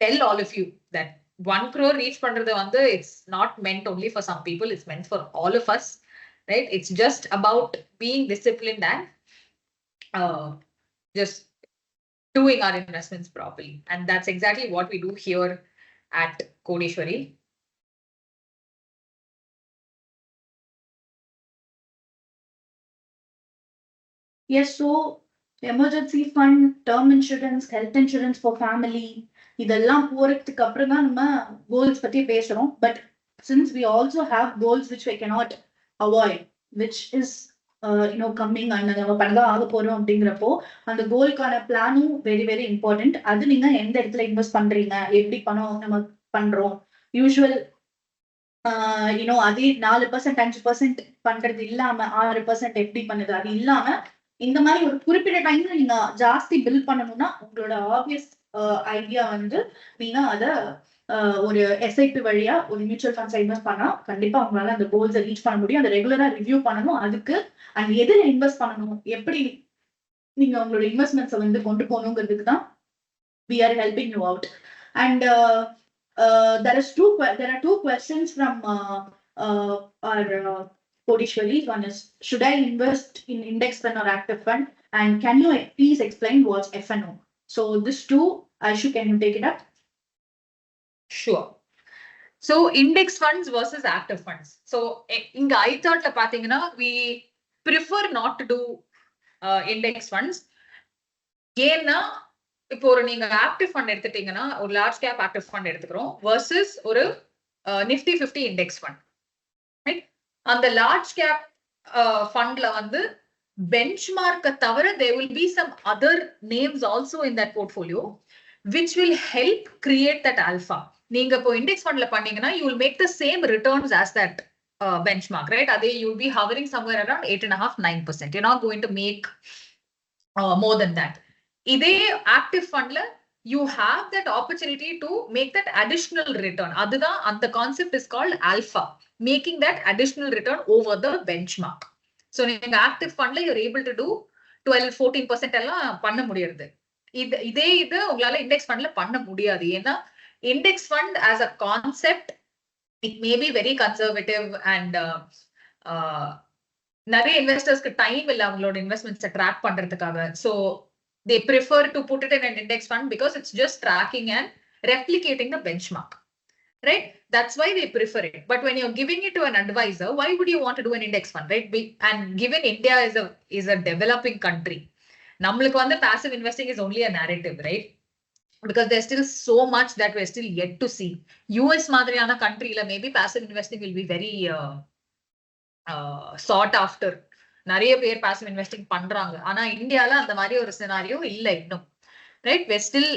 tell all of you, that 1 crore reach பண்றது வந்து it's not meant only for some people, it's meant for all of us, right? It's just about being disciplined and just doing our investments properly, and that's exactly what we do here at Kodeshwari. Yes, so emergency fund, term insurance, health insurance for family, இதெல்லாம் போறதுக்கு அப்புறம் தான் நம்ம goals பத்தி பேசுறோம். But since we also have goals which we cannot avoid, which is coming and நம்ம பண்ணதான் ஆக போறோம் அப்படிங்கிறப்போ அந்த கோல்கான பிளானும் வெரி வெரி இம்பார்ட்டன்ட். அது நீங்க எந்த இடத்துல இன்வெஸ்ட் பண்றீங்க, எப்படி பணம் நம்ம பண்றோம், யூஸ்வல் அதே 4% 5% பண்றது இல்லாம 6% எப்படி பண்ணுது அது இல்லாம இந்த மாதிரி ஒரு குறிப்பிட்ட டைம்ல நீங்க ஜாஸ்தி பில் பண்ணணும்னா உங்களோட ஆப்வியஸ் ஐடியா வந்து நீங்க அத ஒரு எஸ்ஐபி வழியா ஒரு மியூச்சுவல் ஃபண்ட்ஸ் இன்வெஸ்ட் பண்ணா கண்டிப்பா உங்களால அந்த கோல்ஸை ரீச் பண்ண முடியும். அதை ரெகுலரா ரிவ்யூ பண்ணணும். அதுக்கு அண்ட் எதுல இன்வெஸ்ட் பண்ணணும், எப்படி நீங்க உங்களோட இன்வெஸ்ட்மெண்ட்ஸை வந்து கொண்டு போகணுங்கிறதுக்கு தான் we are helping you out. And there are two questions from our Kodishwari. One is, should I invest in index fund or active fund? And can you please explain what's FNO? So this two, Aishu, can you take it up? Sure. So index funds versus active funds. So in I thought we prefer not to do index funds. ஏன்னா இப்போ ஒரு நீங்க active fund எடுத்துட்டீங்கன்னா ஒரு large cap active fund எடுத்துக்கிறோம் versus ஒரு Nifty 50 index fund. அந்த large cap ஃபண்ட்ல வந்து பெஞ்ச்மார்க்கை தவிர there will be some other names also in that portfolio which will help create that alpha. நீங்க இப்போ இண்டெக்ஸ் ஃபண்ட்ல பண்ணீங்கன்னா you will make the same returns as that benchmark, right? அதே you will be hovering somewhere around 8.5-9%. You're not going to make more than that. இதே active ஃபண்ட்ல you have that opportunity to make that additional return. அதுதான் அந்த concept is called alpha, making that additional return over the benchmark. So நீங்க active ஃபண்ட்ல you're able to do 12-14% எல்லாம் பண்ண முடியாது. இதே உங்களால இண்டெக்ஸ் ஃபண்ட்ல பண்ண முடியாது. ஏன்னா index fund as a concept it may be very conservative and நிறைய இன்வெஸ்டர்ஸ்க்கு டைம் இல்லை அவங்களோட இன்வெஸ்ட்மெண்ட்ஸை ட்ராக் பண்றதுக்காக. So they prefer to put it in an index fund because it's just tracking and replicating the benchmark, right? That's why they prefer it. But when you're giving it to an advisor, why would you want to do an index fund, right? And given India is a developing country, nammalukku vanda passive investing is only a narrative, right? Because there's still so much that we're still yet to see. US madriyana country la maybe passive investing will be very sought after. நிறைய பேர் passive investing பண்றாங்க. ஆனா இந்தியால அந்த மாதிரி ஒரு scenario இல்ல இன்னும், right? we're still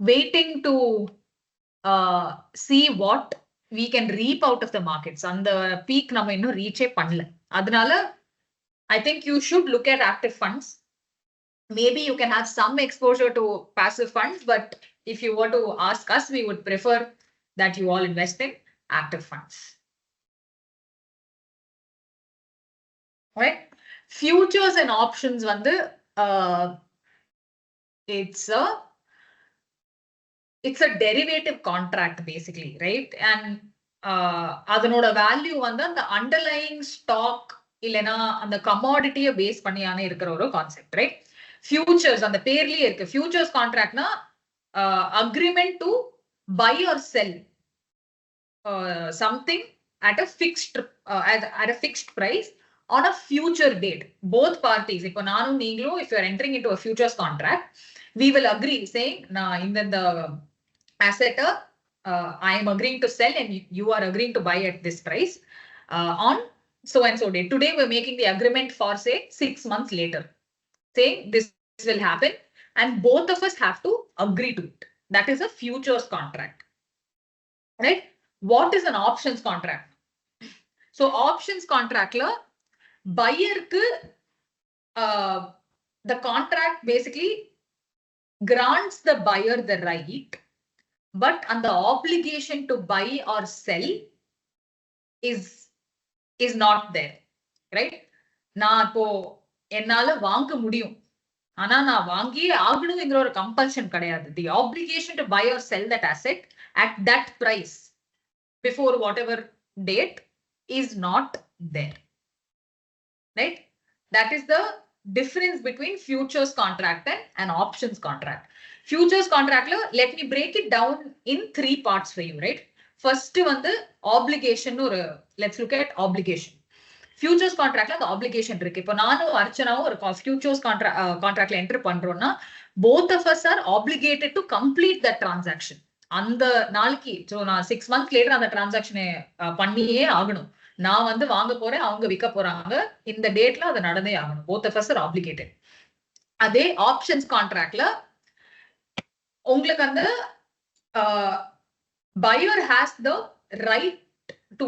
waiting to see what we can reap out of the markets. அந்த பீக் நம்ம இன்னும் ரீச்சே பண்ணல. அதனால I think you should look at active funds. Maybe you can have some exposure to passive funds, but if you were to ask us, we would prefer that you all invest in active funds. Right? Futures and options வந்து it's a derivative contract basically, right? And அதனோட value வந்து அந்த underlying stock இல்லைன்னா அந்த கமாடிட்டியை base பண்ணியான இருக்கிற ஒரு concept, right? Features அந்த பேர்லயே இருக்கு. ஃபியூச்சர்ஸ் கான்ட்ராக்ட்னா agreement to buy or sell something at a fixed price on a future date. Both parties, if you're entering into a futures contract, we will agree saying, in the asset, I am agreeing to sell and you are agreeing to buy at this price on so and so date. Today we're making the agreement for say 6 months later, saying this will happen and both of us have to agree to it. That is a futures contract, right? What is an options contract? So options contract la buyer ku the contract basically grants the buyer the right, but and the obligation to buy or sell is not there, right? Na po ennala vaanga mudiyum ana na vaangi aagnuvingra or compulsion kadayadu. The obligation to buy or sell that asset at that price before whatever date is not there, right? That is the difference between futures contract and an options contract. Futures contract la, let me break it down in 3 parts for you, right? First வந்து obligation or let's look at obligation. Futures கான்ட்ராக்ட்ல அந்த obligation இருக்கு. இப்போ நானும் அர்ச்சனாவும் ஒரு futures கான்ட்ராக்ட்ல enter பண்றோம்னா both of us are obligated to complete that transaction. அந்த நாளைக்கு ஸோ நான் 6 months லேட்டர் அந்த டிரான்சாக்ஷனை பண்ணியே ஆகணும். நான் வந்து வாங்க போறேன், அவங்க விற்க போறாங்க, இந்த டேட்ல அது நடந்தே ஆகணும். both of us are obligated. அதே ஆப்ஷன்ஸ் கான்ட்ராக்ட்ல உங்களுக்கு அந்த buyer has the right to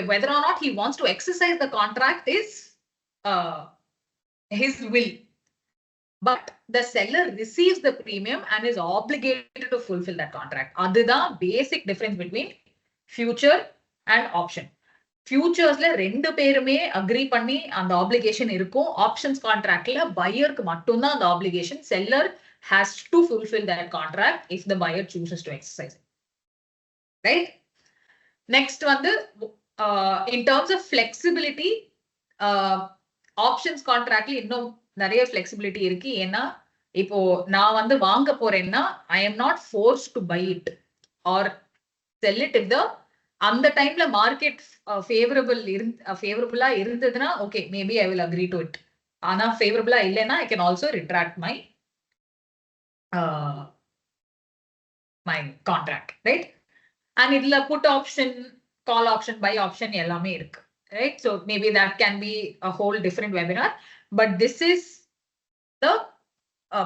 whether or not he wants to exercise the contract is his will, but the seller receives the premium and is obligated to fulfill that contract. அதுதான் basic difference between future and option. ஃபியூச்சர்ஸ்ல ரெண்டு பேருமே agri பண்ணி அந்த application இருக்கும். Options கான்ட்ராக்ட்ல பையருக்கு மட்டும்தான் அந்த application. Seller has to fulfill that contract if the buyer chooses to exercise it. Right? Next வந்து in terms of flexibility, options கான்ட்ராக்ட்ல இன்னும் நிறைய flexibility இருக்கு. ஏன்னா இப்போ நான் வந்து வாங்க போறேன்னா I am not forced to buy it or sell it if the அந்த டைம்ல மார்க்கெட் ஃபேவரபிளா இருந்ததுன்னா okay maybe I will agree to it. ஆனா ஃபேவரபிளா இல்லைன்னா I can also retract my contract, right? And இதுல put option, call option, buy option எல்லாமே இருக்கு, right? So maybe that can be a whole different webinar, but this is the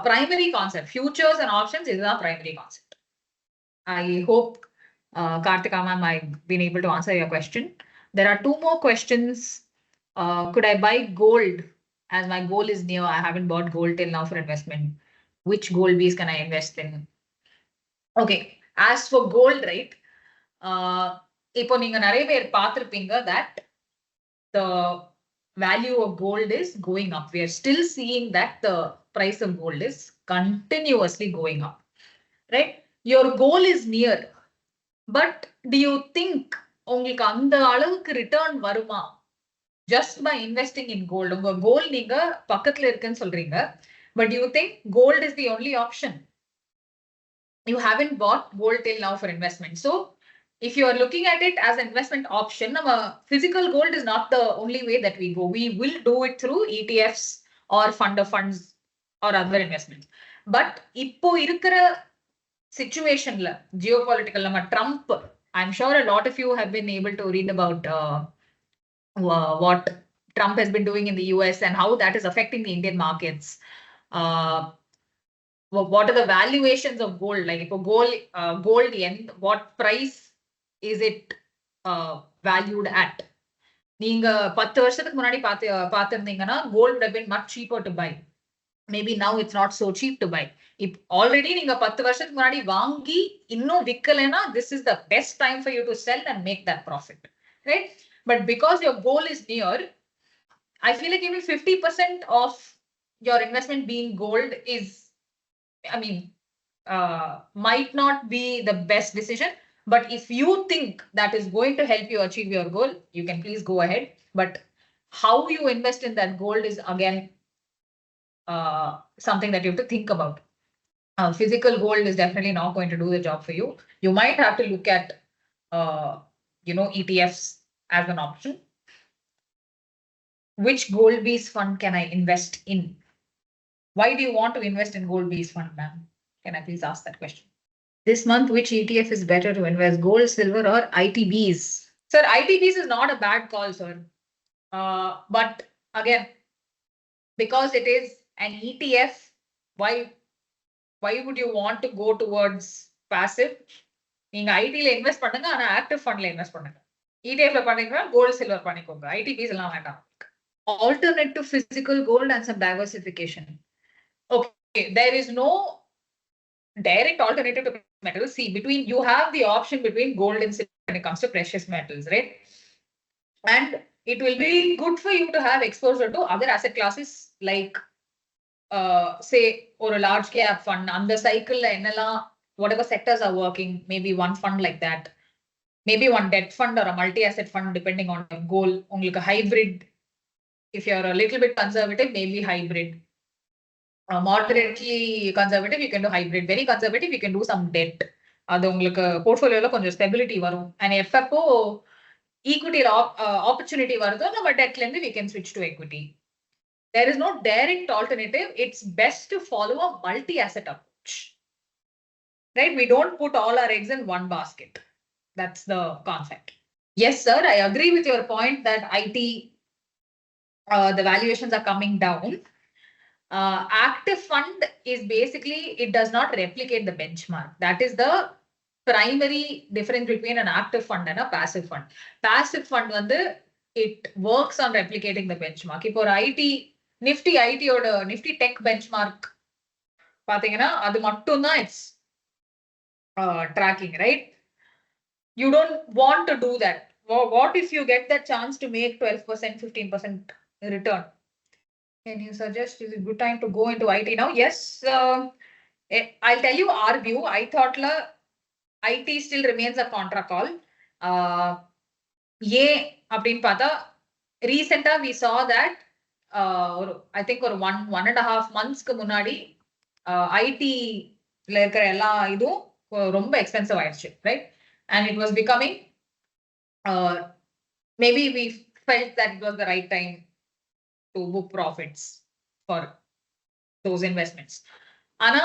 primary concept. Futures and options is the primary concept. I hope Karthika ma'am, I've been able to answer your question. There are 2 more questions. Could I buy gold as my goal is near? I haven't bought gold till now for investment. Which gold bees can I invest in? Okay, as for gold, right? இப்போ நீங்க நிறைய பேர் பார்த்திருப்பீங்க that the value of gold is going up. We are still seeing that the price of gold is continuously going up, right? Your goal is near, but do you think உங்களுக்கு அந்த அளவுக்கு return வருமா just by investing in gold? உங்க கோல் நீங்க பக்கத்துல இருக்குன்னு சொல்றீங்க, but do you think gold is the only option? You haven't bought gold till now for investment. So if you are looking at it as an investment option, physical gold is not the only way that we go. We will do it through ETFs or fund of funds or other investments. But இப்போ இருக்கிற situationல geopolitical Trump, I'm sure a lot of you have been able to read about what Trump has been doing in the US and how that is affecting the Indian markets. What are the valuations of gold? Like if gold end, what price is it valued at? நீங்க 10 வருஷத்துக்கு முன்னாடி பார்த்திருந்தீங்கன்னா gold would have been much cheaper to buy. Maybe now it's not so cheap to buy. If already நீங்க 10 வருஷத்துக்கு முன்னாடி வாங்கி இன்னும் விக்கலைன்னா this is the best time for you to sell and make that profit, right? But because your goal is near, I feel like even 50% of your investment being gold is, I mean, might not be the best decision. But if you think that is going to help you achieve your goal, you can please go ahead. But how you invest in that gold is again something that you have to think about. Physical gold is definitely not going to do the job for you. You might have to look at, ETFs as an option. Which gold bees fund can I invest in? Why do you want to invest in gold bees fund, ma'am? Can I please ask that question? This month, which ETF is better to invest, gold, silver, or ITBs? Sir, ITBs is not a bad call, sir. But again, because it is an ETF, why would you want to go towards passive? நீங்க ஐடில invest பண்ணுங்க, ஆனா active ஃபண்ட்ல invest பண்ணுங்க. ETF ல பண்ணீங்கன்னா gold silver பண்ணிக்கோங்க, ITBs எல்லாம் வேண்டாம். Alternate to physical gold and some diversification. Okay, there is no direct alternative to metals. See, you have the option between gold and silver when it comes to precious metals, right? And it will be good for you to have exposure to other asset classes like, say, or a large cap fund. On the cycle, whatever sectors are working, maybe one fund like that, maybe one debt fund or a multi-asset fund, depending on your goal. Only a hybrid. If you're a little bit conservative, maybe hybrid. Moderately conservative, you can do hybrid. Very conservative, you can do some debt. அது உங்களுக்கு போர்ட்ஃபோலியோல கொஞ்சம் stability வரும். And FFO, equity opportunity varudho நம்ம டெட்ல இருந்து we can switch to equity. There is no direct alternative. It's best to follow a multi-asset approach. Right? We don't put all our eggs in one basket. That's the concept. Yes, sir. I agree with your point that IT, the valuations are coming down. Active fund is basically, it does not replicate the benchmark. That is the primary difference between an active fund and a passive fund. Passive fund வந்து it works on replicating the benchmark. இப்போ ஒரு Nifty ஓட Nifty Tech benchmark பாத்தீங்கன்னா அது மட்டும் தான் it's tracking, right? You don't want to do that. What if you get that chance to make 12%, 15% return? Can you suggest is a good time to go into IT now? Yes. I'll tell you our view. I thought IT still remains a contra call. அப்படின்னு பார்த்தா recently we saw that I think ஒரு 1.5 monthsக்கு முன்னாடி IT ல இருக்கிற எல்லா இதுவும் ரொம்ப expensive ஆயிடுச்சு, right? And it was becoming maybe we felt that it was the right time to book profits for those investments. Ana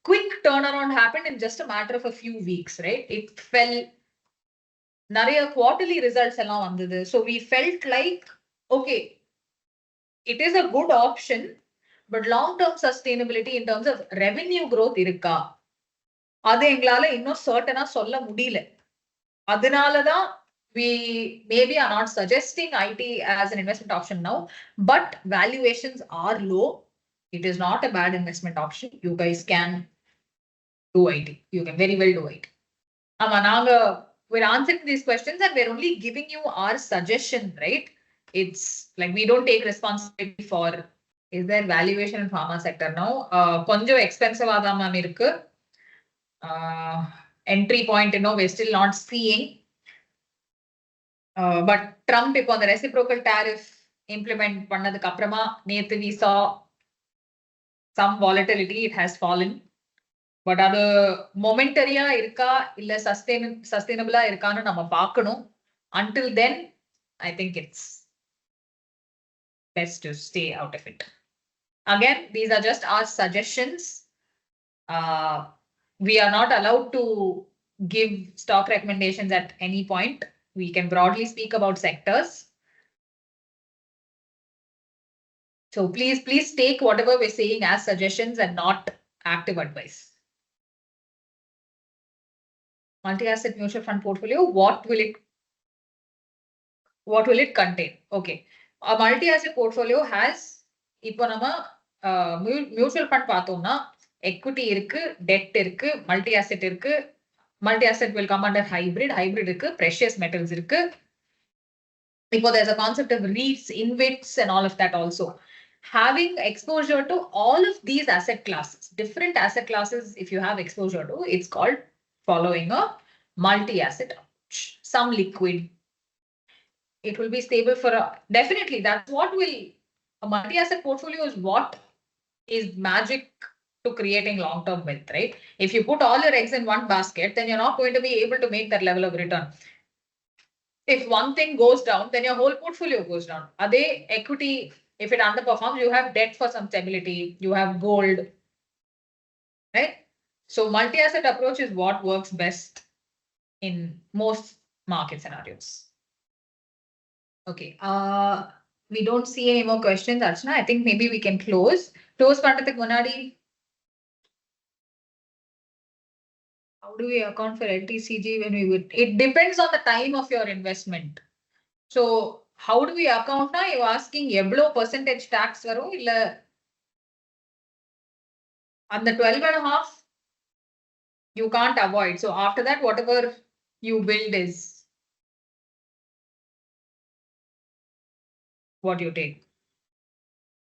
quick turnaround happened in just a matter of a few weeks, right? It fell. Nariya quarterly results along under this. So we felt like, okay, it is a good option, but long-term sustainability in terms of revenue growth irukka. அது எங்களால இன்னும் சர்டனா சொல்ல முடியல. அதனாலதான் we maybe are not suggesting IT as an investment option now, but valuations are low. It is not a bad investment option. You guys can do IT. You can very well do it. We're answering these questions and we're only giving you our suggestion, right? It's like we don't take responsibility for is there valuation in pharma sector now. Konjo expensive adama irukku. Entry point, we're still not seeing. But Trump on the reciprocal tariff implement பண்ணதுக்கு அப்புறமா நேத்து we saw some volatility. It has fallen. But அது momentary-ஆ இருக்கா இல்ல sustainable-ஆ இருக்கான்னு நம்ம பார்க்கணும். Until then, I think it's best to stay out of it. Again, these are just our suggestions. We are not allowed to give stock recommendations at any point. We can broadly speak about sectors. So please take whatever we're saying as suggestions and not active advice. Multi-asset mutual fund portfolio, what will it contain? Okay. A multi-asset portfolio has, இப்போ நம்ம mutual fund பார்த்தோம்னா equity இருக்கு, debt இருக்கு, multi-asset இருக்கு. Multi-asset will come under hybrid இருக்கு, precious metals இருக்கு. இப்போ there's a concept of REITs, InvITs and all of that also. Having exposure to all of these asset classes, different asset classes, if you have exposure to, it's called following a multi-asset approach. Some liquid. It will be stable for definitely. That's what will a multi-asset portfolio is what is magic to creating long-term wealth, right? If you put all your eggs in one basket, then you're not going to be able to make that level of return. If one thing goes down, then your whole portfolio goes down. Ade equity, if it underperforms, you have debt for some stability, you have gold, right? So multi-asset approach is what works best in most market scenarios. Okay. We don't see any more questions, Archana. I think maybe we can close பண்றதுக்கு முன்னாடி how do we account for LTCG when we would? It depends on the time of your investment. So how do we account now? You're asking எவ்வளோ percentage tax வரும் இல்ல அந்த 12.5 you can't avoid. So after that, whatever you build is what you take.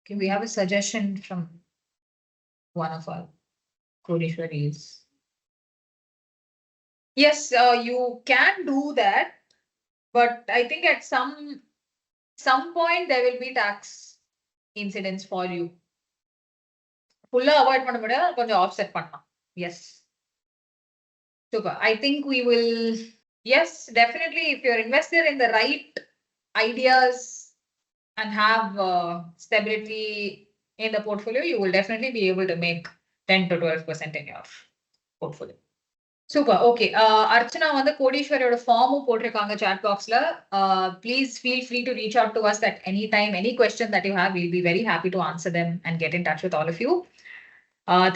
Okay, we have a suggestion from one of our Kodishwaris. Yes, you can do that, but I think at some point there will be tax incidents for you. Full avoid பண்ண முடியாது, கொஞ்சம் offset பண்ணலாம். Yes. Super. I think we will Yes, definitely. If you're invested in the right ideas and have stability in the portfolio, you will definitely be able to make 10 to 12% in your portfolio. Super. Okay. Archana வந்து கோடீஸ்வரியோட ஃபார்மும் போட்டிருக்காங்க chat boxல. Please feel free to reach out to us at any time. Any question that you have, we'll be very happy to answer them and get in touch with all of you.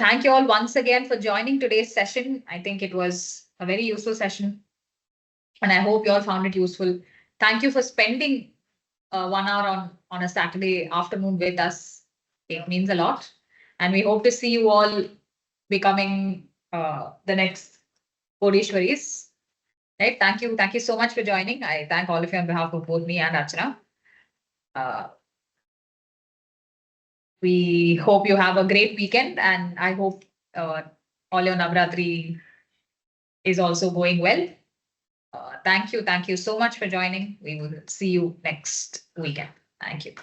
Thank you all once again for joining today's session. I think it was a very useful session, and I hope you all found it useful. Thank you for spending 1 hour on a Saturday afternoon with us. It means a lot, and we hope to see you all becoming the next Kodishwaris. Right? Thank you so much for joining. I thank all of you on behalf of both me and Archana. We hope you have a great weekend, and I hope all your Navratri is also going well. Thank you so much for joining. We will see you next weekend. Thank you.